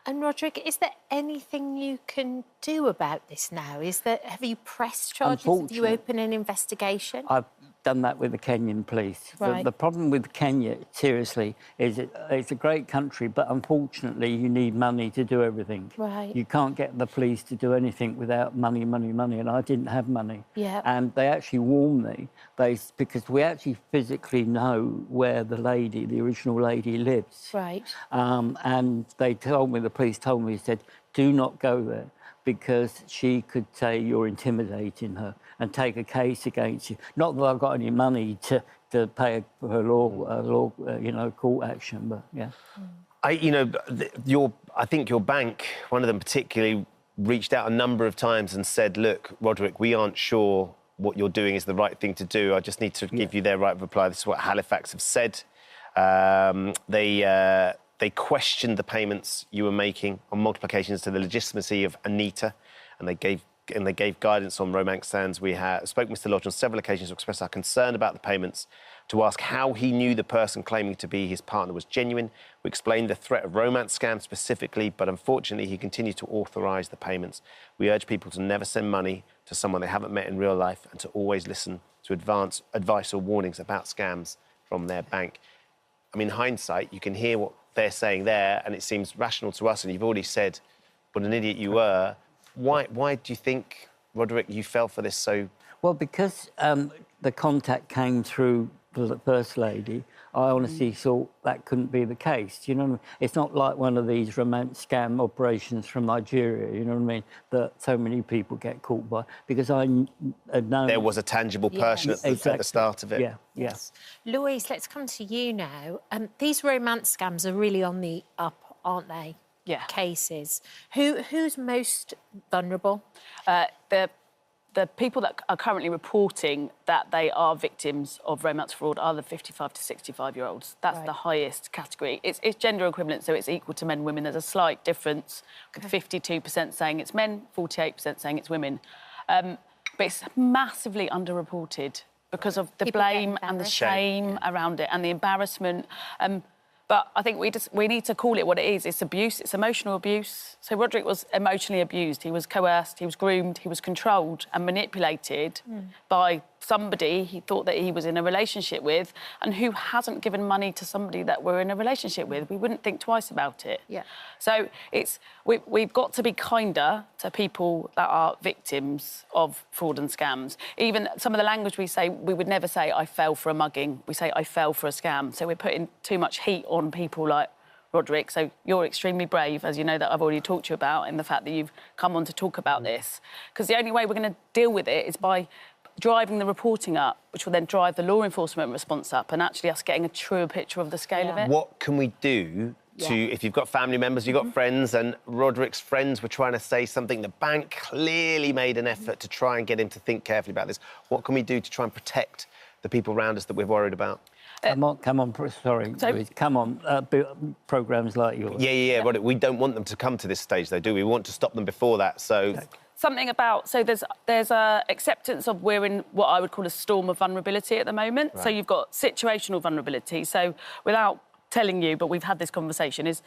And Roderick, is there anything you can do about this now? Have you pressed charges? Have you opened an investigation? I've done that with the Kenyan police. Right. The problem with Kenya, seriously, is it's a great country, but unfortunately you need money to do everything. Right. You can't get the police to do anything without money, and I didn't have money. Yeah. And they actually warned me, because we actually physically know where the original lady lives. Right. And they told me, the police told me, said, do not go there because she could say you're intimidating her and take a case against you. Not that I've got any money to pay for her court action, but yeah. I think your bank, one of them particularly, reached out a number of times and said, look, Roderick, we aren't sure what you're doing is the right thing to do. I just need to give you their right of reply. This is what Halifax have said. They questioned the payments you were making on multiple occasions to the legitimacy of Anita, and they gave guidance on romance stands. We spoke to Mr. Lodge on several occasions to express our concern about the payments, To ask how he knew the person claiming to be his partner was genuine, we explained the threat of romance scams specifically, but unfortunately he continued to authorise the payments. We urge people to never send money to someone they haven't met in real life and to always listen to advice or warnings about scams from their bank. I mean, in hindsight, you can hear what they're saying there, and it seems rational to us, and you've already said what an idiot you were. Why do you think, Roderick, you fell for this so... Well, because the contact came through the First Lady, I honestly thought that couldn't be the case. You know what I mean? It's not like one of these romance scam operations from Nigeria, you know what I mean, that so many people get caught by, because I had known... There was a tangible person at the start of it. Yeah, yes. Louise, let's come to you now. These romance scams are really on the up, aren't they? Yeah. Cases. Who's most vulnerable? The people that are currently reporting that they are victims of romance fraud are the 55 to 65-year-olds. That's the highest category. It's gender equivalent, so it's equal to men and women. There's a slight difference, with 52% saying it's men, 48% saying it's women. But it's massively underreported because of the blame and the shame around it and the embarrassment. But I think we need to call it what it is. It's abuse. It's emotional abuse. So Roderick was emotionally abused. He was coerced. He was groomed. He was controlled and manipulated by somebody he thought that he was in a relationship with, and who hasn't given money to somebody that we're in a relationship with. We wouldn't think twice about it. Yeah. So we've got to be kinder to people that are victims of fraud and scams. Even some of the language we say, we would never say, I fell for a mugging. We say, I fell for a scam. So we're putting too much heat on people like Roderick. So you're extremely brave, as you know, that I've already talked to you about, in the fact that you've come on to talk about this. Because the only way we're going to deal with it is by driving the reporting up, which will then drive the law enforcement response up, and actually us getting a truer picture of the scale of it. What can we do to, if you've got family members, you've got friends, and Roderick's friends were trying to say something, the bank clearly made an effort to try and get him to think carefully about this. What can we do to try and protect the people around us that we're worried about? Come on, Louise, come on, programmes like yours. Yeah, Roderick, we don't want them to come to this stage, though, do we? We want to stop them before that, so... Something about, so there's a acceptance of we're in what I would call a storm of vulnerability at the moment. Right. So you've got situational vulnerability. So without telling you, but we've had this conversation, is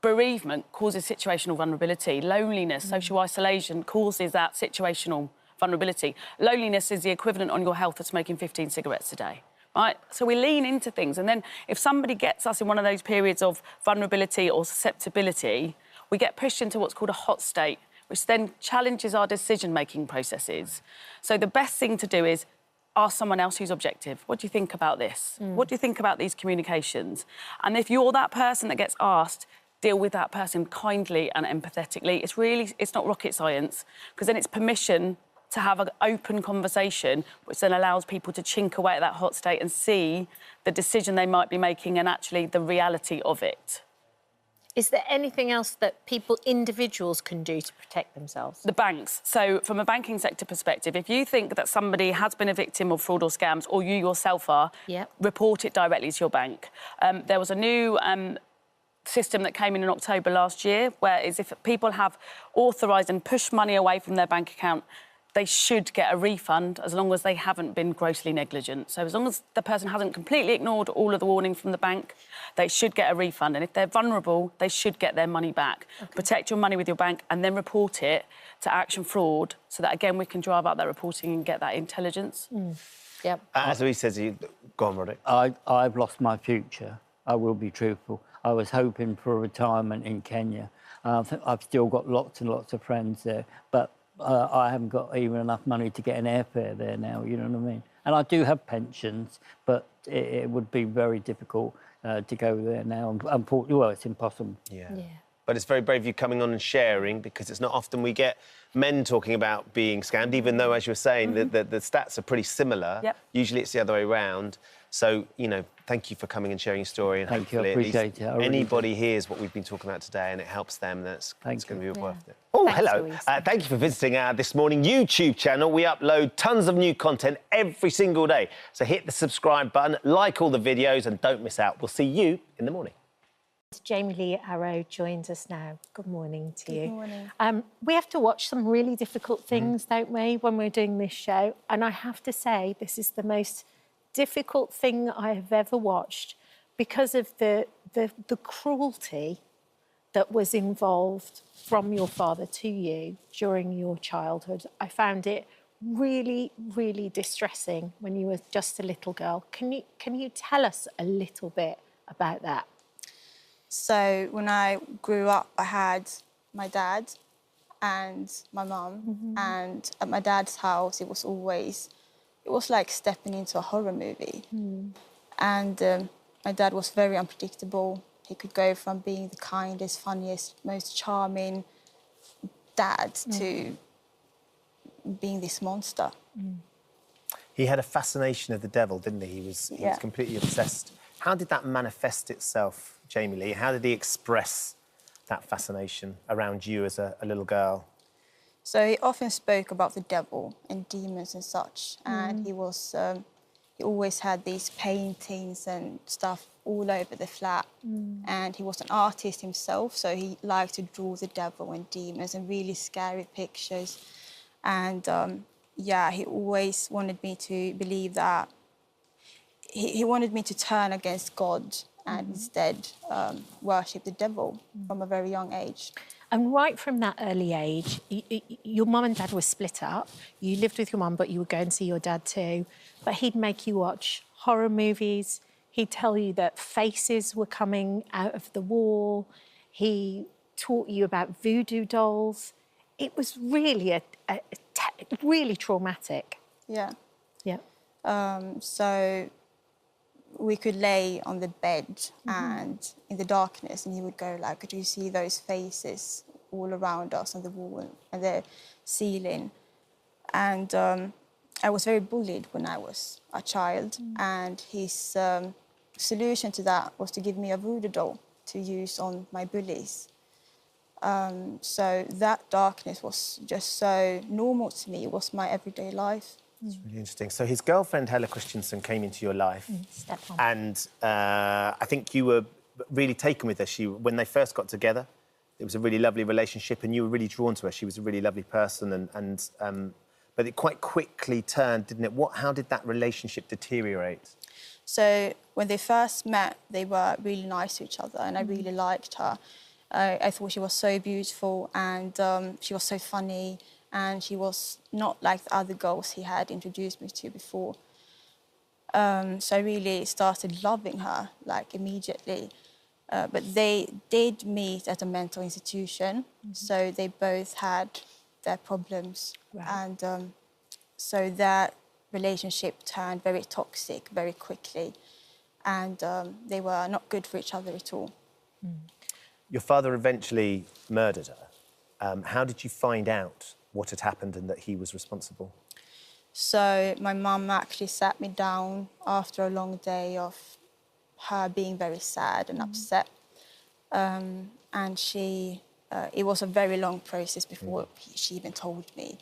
bereavement causes situational vulnerability. Loneliness, social isolation causes that situational vulnerability. Loneliness is the equivalent on your health of smoking 15 cigarettes a day. Right? So we lean into things, and then if somebody gets us in one of those periods of vulnerability or susceptibility, we get pushed into what's called a hot state, which then challenges our decision-making processes. So the best thing to do is ask someone else who's objective. What do you think about this? What do you think about these communications? And if you're that person that gets asked, deal with that person kindly and empathetically. It's not rocket science, because then it's permission to have an open conversation, which then allows people to chink away at that hot state and see the decision they might be making and actually the reality of it. Is there anything else that individuals can do to protect themselves? The banks. So from a banking sector perspective, if you think that somebody has been a victim of fraud or scams, or you yourself are, report it directly to your bank. There was a new system that came in October last year, where is if people have authorised and pushed money away from their bank account, they should get a refund as long as they haven't been grossly negligent. So as long as the person hasn't completely ignored all of the warnings from the bank, they should get a refund. And if they're vulnerable, they should get their money back. Okay. Protect your money with your bank and then report it to Action Fraud so that, again, we can drive up that reporting and get that intelligence. Yep. As Louise says, go on, Roderick. I've lost my future. I will be truthful. I was hoping for a retirement in Kenya. I've still got lots and lots of friends there, but I haven't got even enough money to get an airfare there now, you know what I mean? And I do have pensions, but it would be very difficult to go there now. Unfortunately, well, it's impossible. Yeah. But it's very brave of you coming on and sharing, because it's not often we get men talking about being scammed, even though, as you were saying, the stats are pretty similar. Yep. Usually it's the other way around. So, you know, thank you for coming and sharing your story. And thank you, I appreciate it. Anybody hears what we've been talking about today and it helps them, it's going to be worth it. Oh, hello. Thank you for visiting our This Morning YouTube channel. We upload tons of new content every single day. So hit the subscribe button, like all the videos, and don't miss out. We'll see you in the morning. Jamie Lee Arrow joins us now. Good morning to you. Good morning. We have to watch some really difficult things, don't we, when we're doing this show? And I have to say, this is the most difficult thing I have ever watched because of the cruelty that was involved from your father to you during your childhood. I found it really, really distressing when you were just a little girl. Can you tell us a little bit about that? So when I grew up, I had my dad and my mum, and at my dad's house, it was like stepping into a horror movie. And my dad was very unpredictable. He could go from being the kindest, funniest, most charming dad to being this monster. He had a fascination of the devil, didn't he? He was completely obsessed. How did that manifest itself, Jamie Lee? How did he express that fascination around you as a little girl? So he often spoke about the devil and demons and such, and he always had these paintings and stuff all over the flat. And he was an artist himself, so he liked to draw the devil and demons and really scary pictures. And he always wanted me to believe that he wanted me to turn against God and instead worship the devil from a very young age. And right from that early age, your mum and dad were split up. You lived with your mum, but you would go and see your dad too. But he'd make you watch horror movies. He'd tell you that faces were coming out of the wall. He taught you about voodoo dolls. It was really really traumatic. Yeah. Yeah. So we could lay on the bed and in the darkness, and he would go like, "Could you see those faces all around us on the wall and the ceiling?" And I was very bullied when I was a child, and his solution to that was to give me a voodoo doll to use on my bullies. So that darkness was just so normal to me. It was my everyday life. It's really interesting. So his girlfriend, Hella Christensen, came into your life. And I think you were really taken with her. When they first got together, it was a really lovely relationship and you were really drawn to her. She was a really lovely person. But it quite quickly turned, didn't it? How did that relationship deteriorate? So when they first met, they were really nice to each other and I really liked her. I thought she was so beautiful and she was so funny. And she was not like the other girls he had introduced me to before. So I really started loving her, like, immediately. But they did meet at a mental institution, so they both had their problems. And so that relationship turned very toxic very quickly. And they were not good for each other at all. Your father eventually murdered her. How did you find out what had happened and that he was responsible? So my mum actually sat me down after a long day of her being very sad and upset. And it was a very long process before she even told me.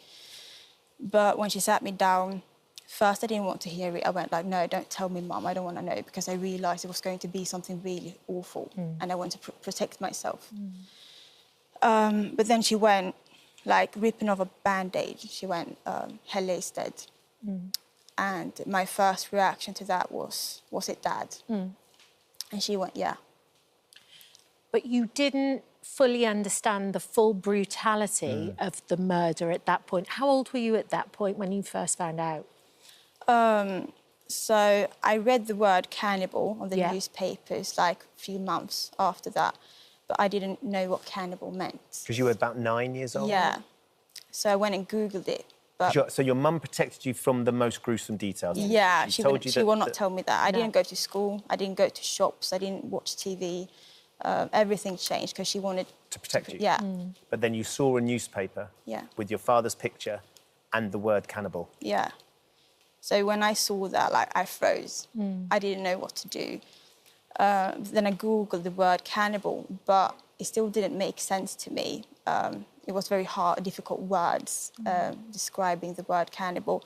But when she sat me down, first I didn't want to hear it. I went like, "No, don't tell me, Mum, I don't want to know," because I realised it was going to be something really awful and I wanted to protect myself. But then she went, like, ripping off a Band-Aid. She went, "Helle is dead." And my first reaction to that was it Dad? And she went, "Yeah." But you didn't fully understand the full brutality of the murder at that point. How old were you at that point when you first found out? So I read the word cannibal on the newspapers, like, a few months after that. But I didn't know what cannibal meant. Because you were about 9 years old? Yeah. So I went and Googled it. But So your mum protected you from the most gruesome details? yeah, she she will not tell me that. I didn't go to school, I didn't go to shops, I didn't watch TV. Everything changed because she wanted... To protect you? Yeah. But then you saw a newspaper with your father's picture and the word cannibal. Yeah. So when I saw that, like, I froze. I didn't know what to do. Then I Googled the word cannibal, but it still didn't make sense to me. It was very hard, difficult words describing the word cannibal.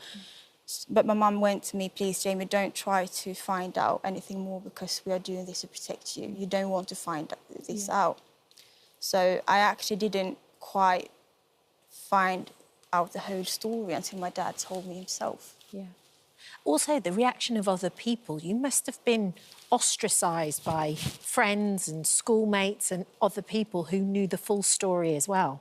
But my mum went to me, "Please, Jamie, don't try to find out anything more because we are doing this to protect you. You don't want to find this out." So I actually didn't quite find out the whole story until my dad told me himself. Yeah. Also, the reaction of other people. You must have been ostracised by friends and schoolmates and other people who knew the full story as well.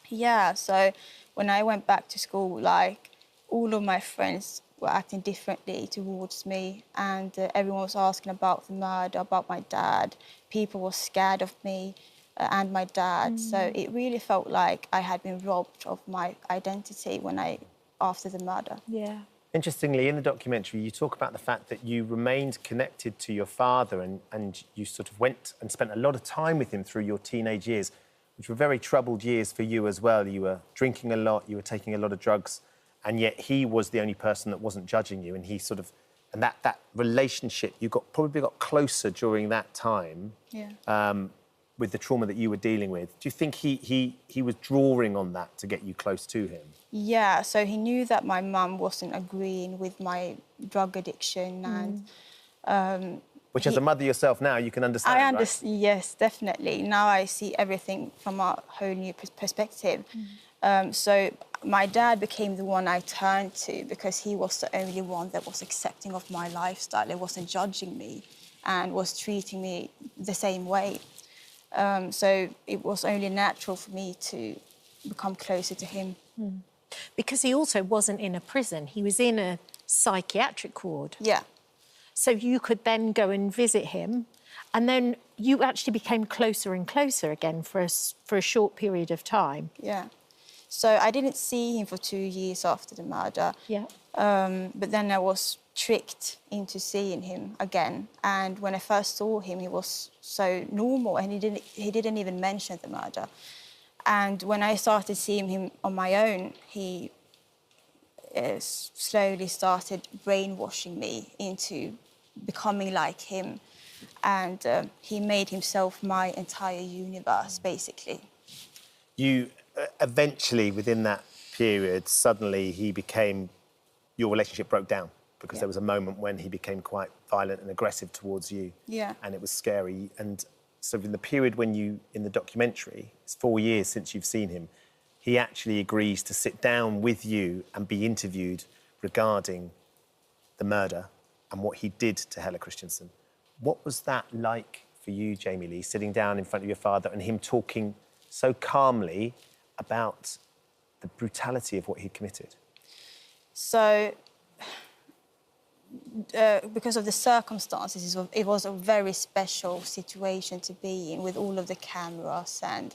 Yeah, so when I went back to school, like, all of my friends were acting differently towards me, and everyone was asking about the murder, about my dad. People were scared of me and my dad. So it really felt like I had been robbed of my identity after the murder. Yeah. Interestingly, in the documentary, you talk about the fact that you remained connected to your father and you sort of went and spent a lot of time with him through your teenage years, which were very troubled years for you as well. You were drinking a lot, you were taking a lot of drugs, and yet he was the only person that wasn't judging you. And he sort of, and that relationship, you probably got closer during that time. Yeah. With the trauma that you were dealing with. Do you think he was drawing on that to get you close to him? Yeah, so he knew that my mum wasn't agreeing with my drug addiction and... Which, as a mother yourself now, you can understand, I understand, right? Yes, definitely. Now I see everything from a whole new perspective. So my dad became the one I turned to because he was the only one that was accepting of my lifestyle. He wasn't judging me and was treating me the same way. So it was only natural for me to become closer to him. Because he also wasn't in a prison. He was in a psychiatric ward. Yeah. So you could then go and visit him, and then you actually became closer and closer again for a short period of time. Yeah. So I didn't see him for 2 years after the murder. Yeah. But then I was tricked into seeing him again. And when I first saw him, he was so normal, and he didn't even mention the murder. And when I started seeing him on my own, he slowly started brainwashing me into becoming like him. And he made himself my entire universe, basically. You eventually, within that period, suddenly your relationship broke down because there was a moment when he became quite violent and aggressive towards you. Yeah. And it was scary. And so in the period when in the documentary, it's 4 years since you've seen him, he actually agrees to sit down with you and be interviewed regarding the murder and what he did to Helle Christensen. What was that like for you, Jamie Lee, sitting down in front of your father and him talking so calmly about the brutality of what he'd committed? So, because of the circumstances, it was a very special situation to be in with all of the cameras, and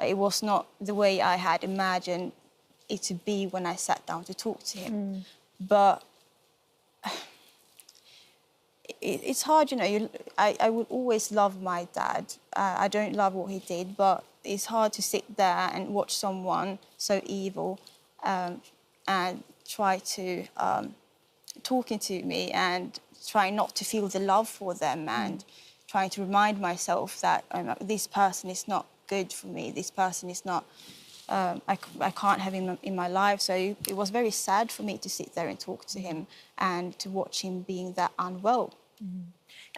it was not the way I had imagined it to be when I sat down to talk to him. But it's hard, you know. I would always love my dad. I don't love what he did, but it's hard to sit there and watch someone so evil and try to talking to me and trying not to feel the love for them and trying to remind myself that this person is not good for me. This person is not. I can't have him in my life. So it was very sad for me to sit there and talk to him and to watch him being that unwell.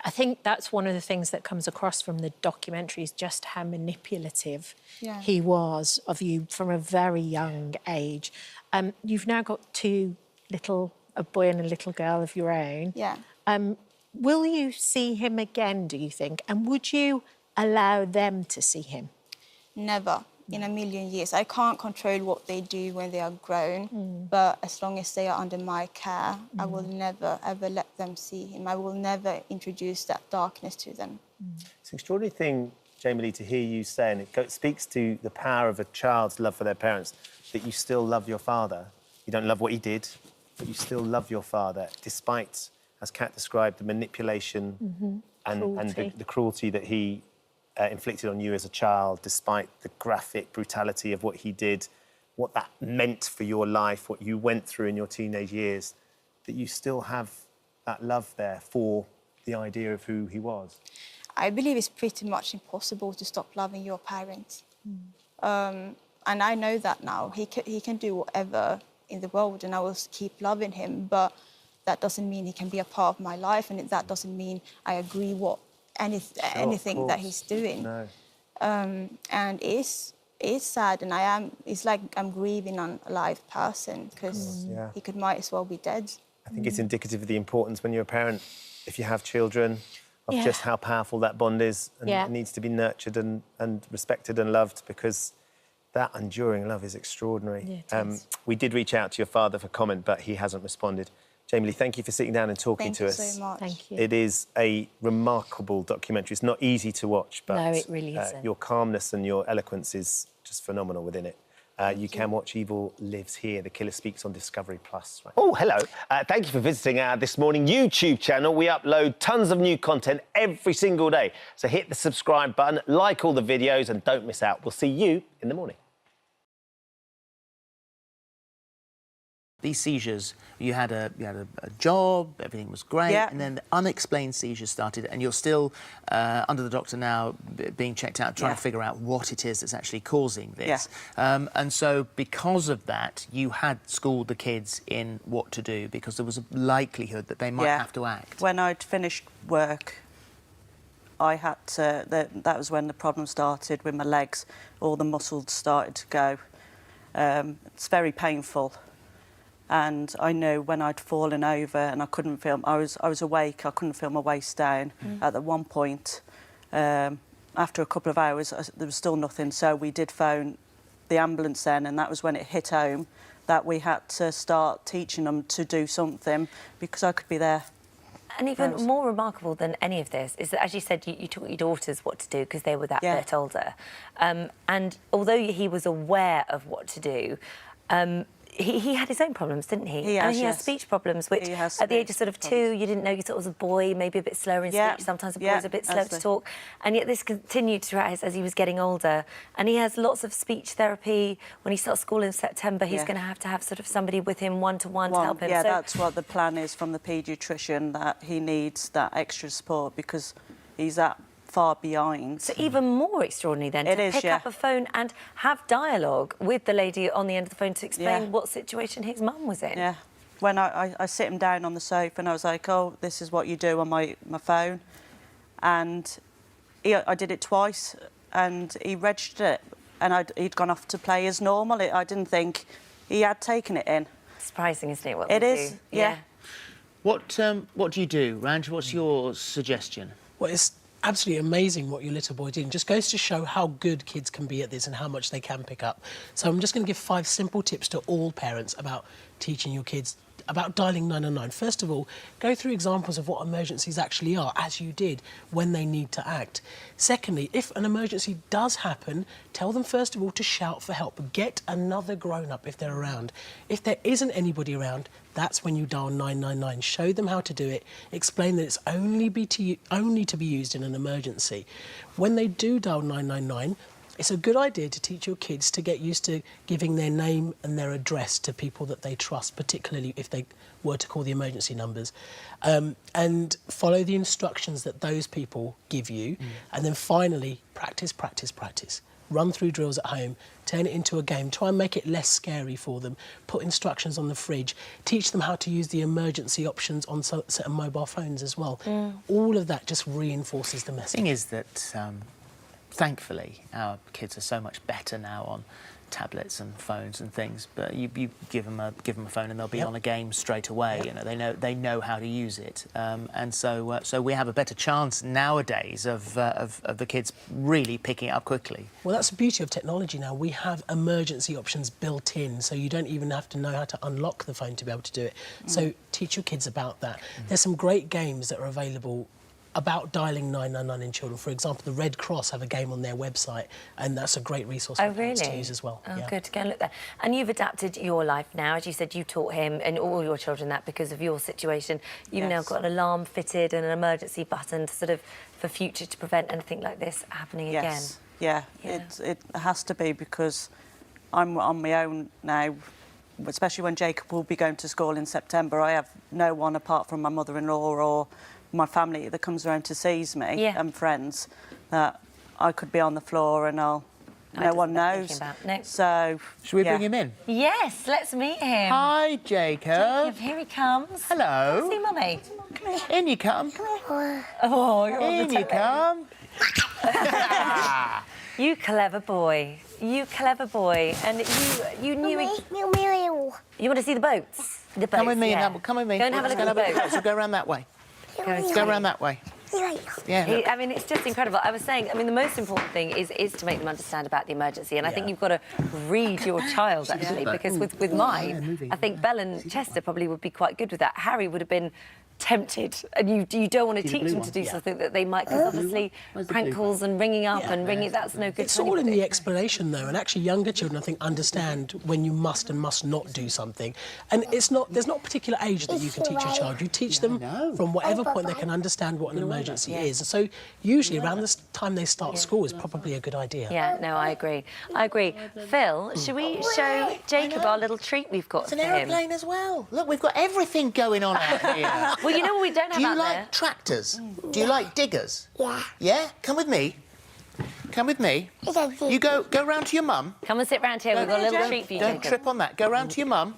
I think that's one of the things that comes across from the documentary is just how manipulative he was of you from a very young age. You've now got a boy and a little girl of your own. Yeah. Will you see him again, do you think? And would you allow them to see him? Never. In a million years. I can't control what they do when they are grown, but as long as they are under my care, I will never, ever let them see him. I will never introduce that darkness to them. It's an extraordinary thing, Jamie Lee, to hear you say, and it speaks to the power of a child's love for their parents, that you still love your father. You don't love what he did, but you still love your father, despite, as Kat described, the manipulation and the cruelty that he inflicted on you as a child, despite the graphic brutality of what he did, what that meant for your life, what you went through in your teenage years, that you still have that love there for the idea of who he was. I believe it's pretty much impossible to stop loving your parents. And I know that now. He can do whatever in the world and I will keep loving him, but that doesn't mean he can be a part of my life, and that doesn't mean I agree anything that he's doing. No. And it's sad, and it's like I'm grieving on a live person because he might as well be dead. I think it's indicative of the importance when you're a parent, if you have children, of just how powerful that bond is, and it needs to be nurtured and respected and loved, because that enduring love is extraordinary. We did reach out to your father for comment, but he hasn't responded. Jamie Lee, thank you for sitting down and talking to us. Thank you so much. Thank you. It is a remarkable documentary. It's not easy to watch, but No, it really isn't. Your calmness and your eloquence is just phenomenal within it. You can watch Evil Lives Here. The Killer Speaks on Discovery Plus. Right? Oh, hello. Thank you for visiting our This Morning YouTube channel. We upload tons of new content every single day. So hit the subscribe button, like all the videos, and don't miss out. We'll see you in the morning. These seizures, you had a job, everything was great, and then the unexplained seizures started, and you're still under the doctor now, being checked out, trying to figure out what it is that's actually causing this. And so because of that, you had schooled the kids in what to do, because there was a likelihood that they might have to act. When I'd finished work, I had to... That was when the problem started with my legs. All the muscles started to go. It's very painful. And I knew when I'd fallen over and I couldn't feel... I was awake, I couldn't feel my waist down. At the one point, after a couple of hours, there was still nothing, so we did phone the ambulance then, and that was when it hit home that we had to start teaching them to do something, because I could be there. And even more remarkable than any of this is that, as you said, you taught your daughters what to do because they were that bit older. And although he was aware of what to do, he had his own problems, didn't he? He has, he has speech problems, which at the age of sort of 2, you didn't know you thought it was a boy, maybe a bit slower in speech. Sometimes a boy's a bit slow to talk. And yet this continued throughout as he was getting older. And he has lots of speech therapy. When he starts school in September, he's going to have sort of somebody with him one-to-one to help him. Yeah, that's what the plan is from the paediatrician, that he needs that extra support because he's that far behind. So even more extraordinary then to pick up a phone and have dialogue with the lady on the end of the phone to explain what situation his mum was in. Yeah. When I sit him down on the sofa and I was like, oh, this is what you do on my phone. And I did it twice and he registered it and he'd gone off to play as normal. I didn't think he had taken it in. Surprising, isn't it, what it they is, do? yeah. What do you do, Ranj? What's your suggestion? Well, it's absolutely amazing what your little boy did. It just goes to show how good kids can be at this and how much they can pick up. So I'm just going to give 5 simple tips to all parents about teaching your kids about dialing 999. First of all, go through examples of what emergencies actually are, as you did, when they need to act. Secondly, if an emergency does happen, tell them first of all to shout for help. Get another grown-up if they're around. If there isn't anybody around, that's when you dial 999. Show them how to do it. Explain that it's only to be used in an emergency. When they do dial 999, it's a good idea to teach your kids to get used to giving their name and their address to people that they trust, particularly if they were to call the emergency numbers, and follow the instructions that those people give you. And then finally, practice, practice, practice. Run through drills at home, turn it into a game, try and make it less scary for them, put instructions on the fridge, teach them how to use the emergency options on certain mobile phones as well. All of that just reinforces the message. The thing is that thankfully, our kids are so much better now on tablets and phones and things. But you give them a phone and they'll be on a game straight away. You know, they know how to use it, and so we have a better chance nowadays of the kids really picking it up quickly. Well, that's the beauty of technology now. We have emergency options built in, so you don't even have to know how to unlock the phone to be able to do it. So teach your kids about that. There's some great games that are available about dialing 999 in children. For example, the Red Cross have a game on their website, and that's a great resource for parents to use as well. Oh, good. Go and look there. And you've adapted your life now. As you said, you taught him and all your children that because of your situation. You've now got an alarm fitted and an emergency button to sort of for future to prevent anything like this happening again. Yeah, it has to be, because I'm on my own now, especially when Jacob will be going to school in September. I have no one apart from my mother-in-law or my family that comes around to sees me and friends, that I could be on the floor and no one knows. So should we bring him in? Yes, let's meet him. Hi, Jacob. Jacob, here he comes. Hello. Come see Mummy. Come here. In you come. Come here. Oh, you're on the In you come. You clever boy. You clever boy. And you knew... Meow, meow. You want to see the boats? The Come with boats, me. yeah. Come with me. Go and have a look at the boats. So go around that way. Go Go around that way. Yeah. I mean, it's just incredible. I was saying, I mean, the most important thing is to make them understand about the emergency, and I think you've got to read your child, actually, because with mine, I think Belle and Chester probably would be quite good with that. Harry would have been tempted, and you don't want to teach them to do something that they might, because obviously prank calls and ringing up and ringing, that's no good. It's all in the explanation, though, and actually younger children, I think, understand when you must and must not do something. And there's not a particular age that you can teach a child. You teach them from whatever point they can understand what an emergency is. And so usually around the time they start school is probably a good idea. Yeah, no, I agree. I agree. Phil, should we show Jacob our little treat we've got for him? It's an aeroplane as well. Look, we've got everything going on out here. Well, you know what we don't have Do you out like there? tractors? Do you like diggers? Yeah. Yeah? Come with me. Come with me. You go round to your mum. Come and sit round here. We've got a little treat for you, Don't Jacob. trip on that. Go round to your mum.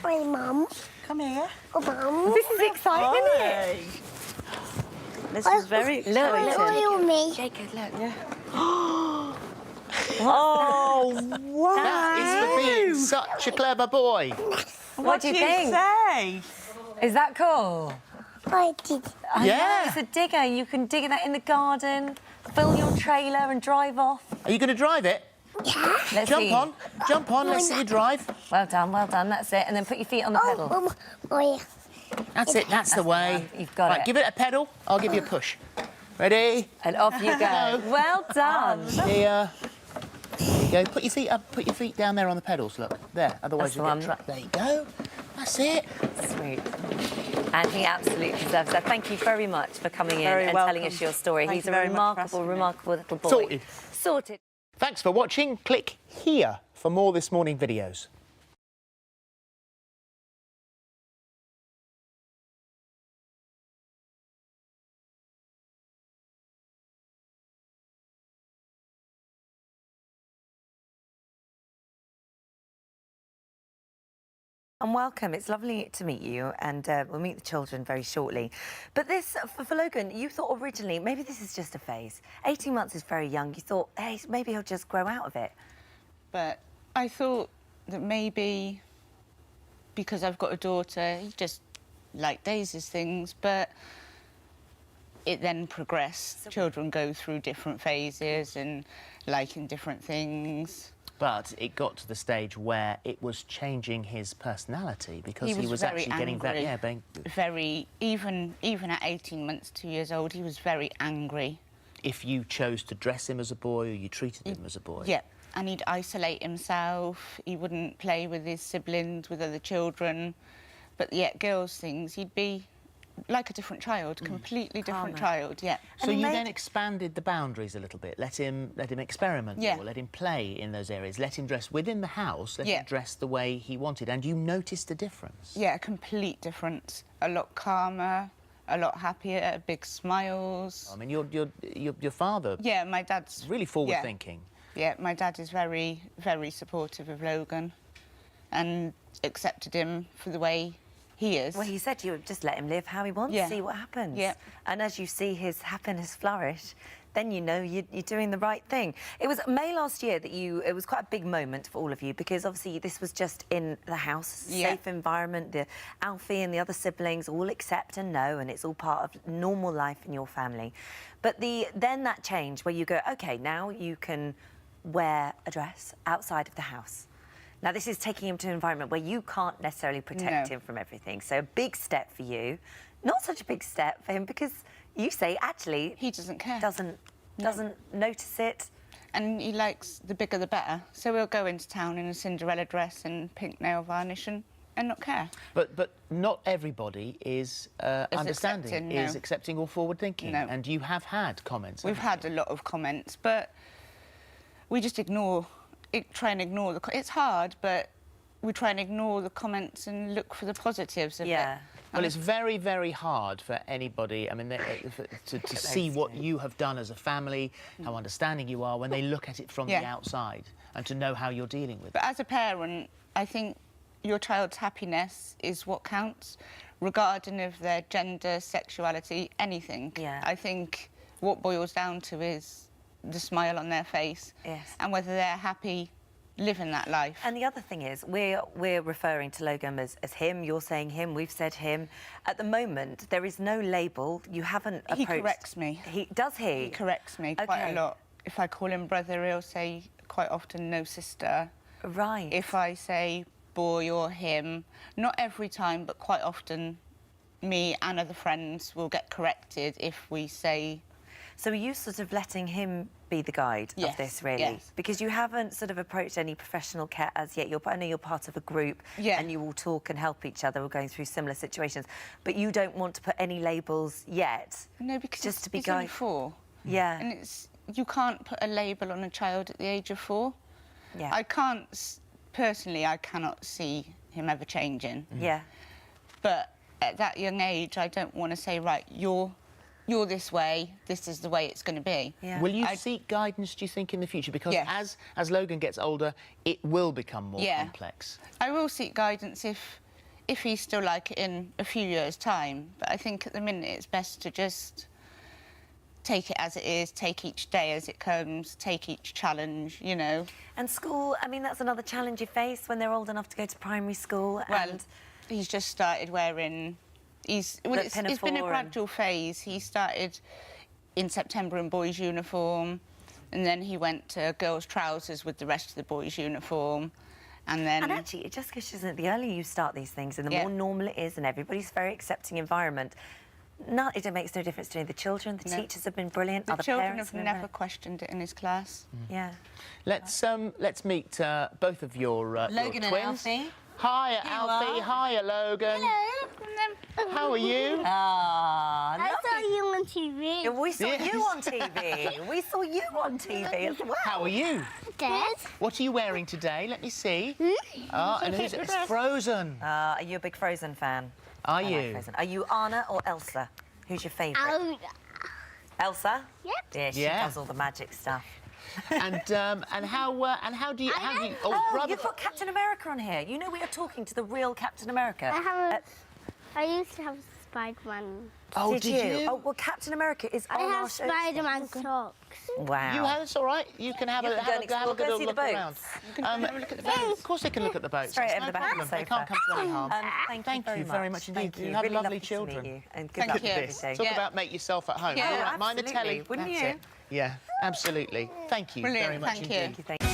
My mum. Come here. Oh, mum. This is exciting, isn't it? This is very exciting. Look, me. Jacob, look. Yeah. Oh, wow. That is for being such a clever boy. What do you think? Say? Is that cool? I did. I Yeah. know, it's a digger. You can dig that in the garden, fill your trailer and drive off. Are you going to drive it? Yeah. Let's Jump see. on. Jump on. Let's see you drive. Well done, that's it. And then put your feet on the pedal. Oh, yeah. That's it. That's the way. You've got Right, it. give it a pedal. I'll give you a push. Ready? And off you go. Well done. Here. There you go. Put your feet up. Put your feet down there on the pedals. Look there. Otherwise That's you'll the get one. trapped. There you go. That's it. Sweet. And he absolutely deserves that. Thank you very much for coming in Very and welcome. telling us your story. Thank He's you a very much for remarkable, asking me. remarkable little boy. Sorted. Sorted. Thanks for watching. Click here for more This Morning videos. And welcome. It's lovely to meet you, and we'll meet the children very shortly. But this, for Logan, you thought originally, maybe this is just a phase. 18 months is very young. You thought, hey, maybe he'll just grow out of it. But I thought that maybe because I've got a daughter, he just like Daisy's things, but it then progressed. Children go through different phases and liking different things. But it got to the stage where it was changing his personality because he was very actually getting angry. very even at 18 months, 2 years old, he was very angry. If you chose to dress him as a boy or you treated him as a boy. Yeah, and he'd isolate himself. He wouldn't play with his siblings, with other children. But yet, girls' things, he'd be like a different child, completely different child, yeah. So you then expanded the boundaries a little bit, let him experiment more, let him play in those areas, let him dress within the house, let him dress the way he wanted, and you noticed a difference. Yeah, a complete difference. A lot calmer, a lot happier, big smiles. I mean, your father. Yeah, my dad's really forward-thinking. Yeah, my dad is very, very supportive of Logan, and accepted him for the way he is. Well, he said you would just let him live how he wants, see what happens. Yeah. And as you see his happiness flourish, then you know you're doing the right thing. It was May last year that it was quite a big moment for all of you, because obviously this was just in the house, safe environment, the Alfie and the other siblings all accept and know, and it's all part of normal life in your family. But then that change where you go, OK, now you can wear a dress outside of the house. Now, this is taking him to an environment where you can't necessarily protect him from everything. So a big step for you. Not such a big step for him, because you say, actually... He doesn't care. Doesn't notice it. And he likes the bigger the better. So we'll go into town in a Cinderella dress and pink nail varnish and not care. But not everybody is understanding, is accepting or forward-thinking. No. And you have had comments. We've had a lot of comments, but we just try and ignore it's hard, but we try and ignore the comments and look for the positives of it. Well, it's very, very hard for anybody, I mean, to see what you have done as a family, how understanding you are when they look at it from the outside, and to know how you're dealing with it. But as a parent, I think your child's happiness is what counts, regarding of their gender, sexuality, anything. I think what boils down to is the smile on their face, and whether they're happy living that life. And the other thing is, we're referring to Logan as him, you're saying him, we've said him. At the moment, there is no label, you haven't approached... He corrects me. Does he? He corrects me quite a lot. If I call him brother, he'll say quite often no sister. Right. If I say boy or him, not every time, but quite often, me and other friends will get corrected if we say... So are you sort of letting him be the guide of this, really? Yes. Because you haven't sort of approached any professional care as yet. I know you're part of a group and you all talk and help each other. We're going through similar situations. But you don't want to put any labels yet? No, because just to be he's only 4. Yeah. And you can't put a label on a child at the age of 4. Yeah. I can't... Personally, I cannot see him ever changing. Yeah. But at that young age, I don't want to say, right, you're this way, this is the way it's going to be. Yeah. Will you seek guidance, do you think, in the future? Because as Logan gets older, it will become more complex. I will seek guidance if he's still like it in a few years' time. But I think at the minute it's best to just take it as it is, take each day as it comes, take each challenge, you know. And school, I mean, that's another challenge you face when they're old enough to go to primary school. Well, he's just started wearing... It's been a gradual phase. He started in September in boys' uniform, and then he went to girls' trousers with the rest of the boys' uniform, and then... And actually, it just goes, isn't it? The earlier you start these things, and the more normal it is, and everybody's very accepting environment, it makes no difference to any of the children. The teachers have been brilliant. The other children parents have never questioned it in his class. Yeah. Let's meet both of your Logan your and twins. Alfie. Hiya, Alfie. Hiya, Logan. Hello. How are you? Ah, I saw you on TV. Yeah, we saw you on TV. We saw you on TV as well. How are you? Good. What are you wearing today? Let me see. And who's it? It's Frozen. Are you a big Frozen fan? Are I you? like Frozen. Are you Anna or Elsa? Who's your favourite? Elsa? Yep. Yeah, she does all the magic stuff. and how do you You've got Captain America on here. You know we are talking to the real Captain America. I used to have Spider-Man. Oh, did you? Oh, well, Captain America is on I our have show. Spider-Man socks. Wow. You have, it's all right. You can have a good look around. Of course they can look at the boats. Straight It's over the no back of the problem. They can't come to any harm. Thank you very much indeed. Thank you. You have Really lovely lovely children. to meet you. And good Thank luck you. with everything. Talk about make yourself at home. Yeah, All right, mind the telly. absolutely. Wouldn't That's you? it. Yeah, absolutely. Thank you Brilliant, very much thank you. indeed. Thank you.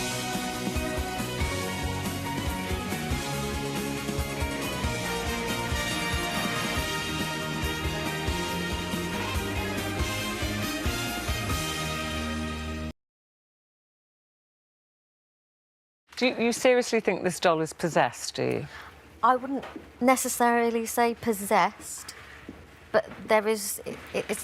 Do you seriously think this doll is possessed, do you? I wouldn't necessarily say possessed, but there is... It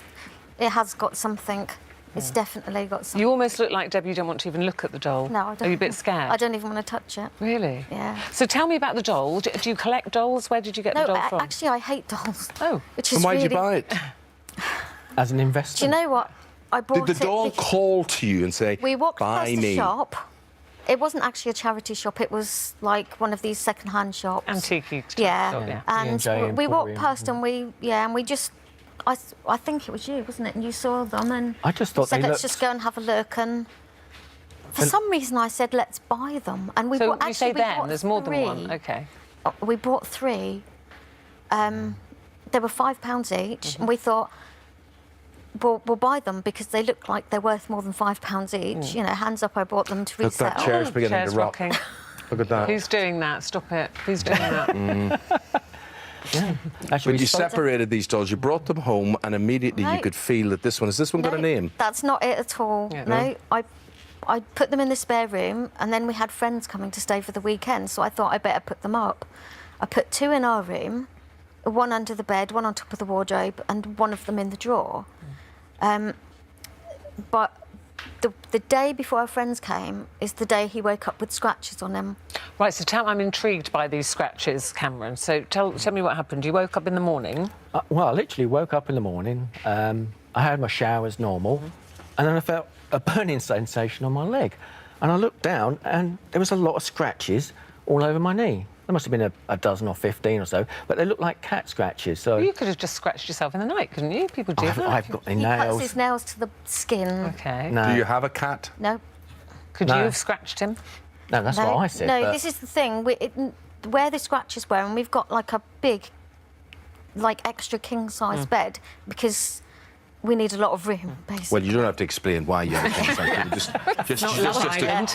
has got something. It's definitely got something. You almost look like, Debbie, you don't want to even look at the doll. No, I don't. Are you a bit scared? I don't even want to touch it. Really? Yeah. So tell me about the doll. Do you collect dolls? Where did you get the doll from? Actually, I hate dolls. Oh. Which is And why really... did you buy it? As an investment? Do you know what? I bought Did the doll call to you and say, We walked buy past me? a shop. It wasn't actually a charity shop. It was like one of these second-hand shops. Antique shop. Yeah. And E&J we walked Emporium. past and we just... I think it was you, wasn't it? And you saw them and I just thought said, they let's looked... just go and have a look. And for some reason, I said, let's buy them. And we So bought, you say actually, we them, bought there's more than 3. one. OK. We bought 3. They were £5 each, and we thought, we'll buy them because they look like they're worth more than £5 each. You know, hands up, I bought them to Look, resell. that chair's beginning Chair's to rock. rocking. Look at that. Who's doing that? Stop it. Who's doing that? Yeah. But you separated these dolls, you brought them home, and immediately you could feel that this one... Has this one got a name? That's not it at all. Yeah. No, I put them in the spare room, and then we had friends coming to stay for the weekend, so I thought I better put them up. I put 2 in our room, 1 under the bed, 1 on top of the wardrobe, and 1 of them in the drawer. But the day before our friends came is the day he woke up with scratches on him. Right, so I'm intrigued by these scratches, Cameron. So tell me what happened. You woke up in the morning? Well, I literally woke up in the morning. I had my shower as normal, and then I felt a burning sensation on my leg. And I looked down, and there was a lot of scratches all over my knee. There must have been a dozen or 15 or so, but they looked like cat scratches. So you could have just scratched yourself in the night, couldn't you? People do that. I've got my He nails. cuts his nails to the skin. OK. No. Do you have a cat? No. Could you have scratched him? No, that's what I said. No, but... this is the thing. Where the scratches were, and we've got like a big, like extra king-size bed because we need a lot of room, basically. Well, you don't have to explain why you have things like just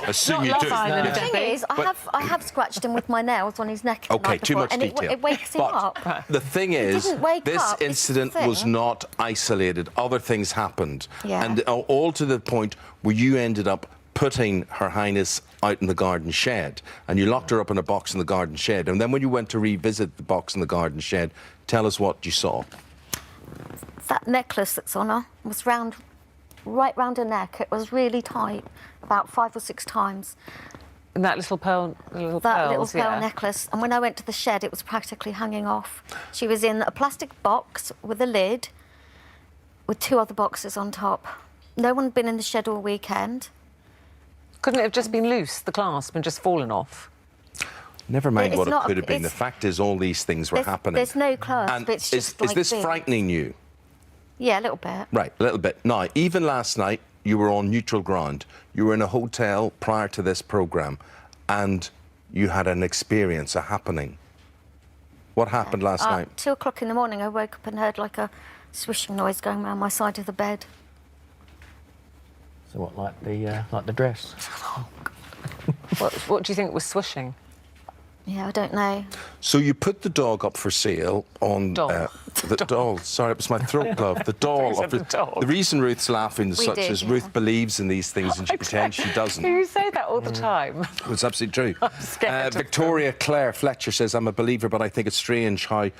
assume you do. The thing is, I have scratched him with my nails on his neck. Okay, too much and detail. It wakes him up. The thing is, this incident was not isolated. Other things happened. Yeah. And all to the point where you ended up putting Her Highness out in the garden shed, and you locked her up in a box in the garden shed. And then when you went to revisit the box in the garden shed, tell us what you saw. That necklace that's on her was right round her neck. It was really tight, about 5 or 6 times. And that little pearl, little pearl necklace. And when I went to the shed, it was practically hanging off. She was in a plastic box with a lid, with 2 other boxes on top. No one had been in the shed all weekend. Couldn't it have just been loose, the clasp, and just fallen off? Never mind what it could have been. The fact is, all these things were happening. There's no clasp. And it's just is this frightening you? Yeah, a little bit. Right, a little bit. Now, even last night, you were on neutral ground. You were in a hotel prior to this programme, and you had an experience, a happening. What happened last night? 2 o'clock in the morning, I woke up and heard like a swishing noise going around my side of the bed. So what, like the dress? What do you think was swishing? Yeah, I don't know. So you put the dog up for sale on... Doll. The doll. Sorry, it was my throat glove. The doll. The reason Ruth's laughing is Ruth believes in these things and she pretends she doesn't. You say that all the time. It's absolutely true. I'm scared. Victoria Claire Fletcher says, I'm a believer, but I think it's strange how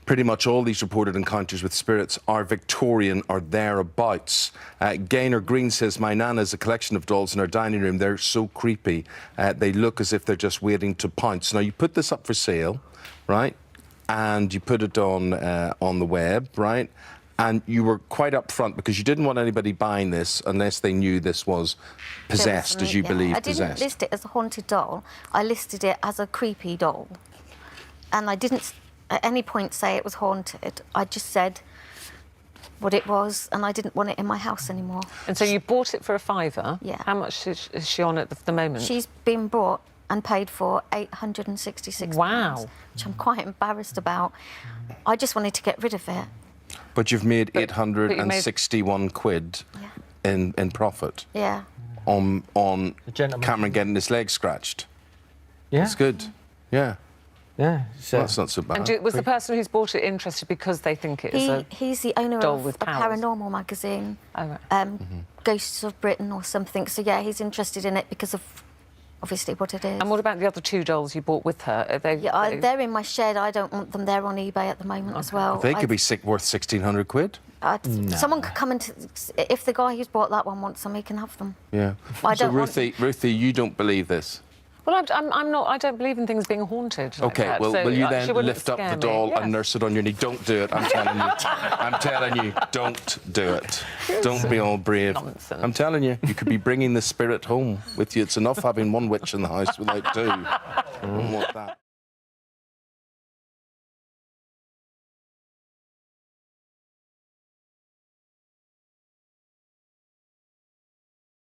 pretty much all these reported encounters with spirits are Victorian or thereabouts. Gaynor Green says, my nana has a collection of dolls in her dining room. They're so creepy. They look as if they're just waiting to pounce. Now, you put this up for sale, right? And you put it on the web, right? And you were quite upfront because you didn't want anybody buying this unless they knew this was possessed, as you believe possessed. I didn't list it as a haunted doll. I listed it as a creepy doll. And I didn't at any point say it was haunted. I just said what it was, and I didn't want it in my house anymore. And so you bought it for £5? Yeah. How much is she on at the moment? She's been bought and paid for £866. Wow. Which I'm quite embarrassed about. I just wanted to get rid of it. But you've made 861 quid in profit. Yeah. On Cameron getting his leg scratched. Yeah. That's good. Yeah. Yeah. Well, that's not so bad. And was the person who's bought it interested because they think it is a He's the owner doll of with a powers? paranormal magazine, Oh, right. Ghosts of Britain or something. So, yeah, he's interested in it because of, obviously, what it is. And what about the other 2 dolls you bought with her? Are they, they're in my shed. I don't want them there on eBay at the moment as well. They could be worth 1,600 quid. Someone could come and... If the guy who's bought that one wants them, he can have them. Yeah. I Ruthie, you don't believe this? Well, I'm not. I don't believe in things being haunted. Like OK, that, well, so will you then lift up the doll Yes. and nurse it on your knee? Don't do it, I'm telling you. I'm telling you, don't do it. Don't be all brave. Nonsense. I'm telling you, you could be bringing the spirit home with you. It's enough having one witch in the house without 2. I don't want that.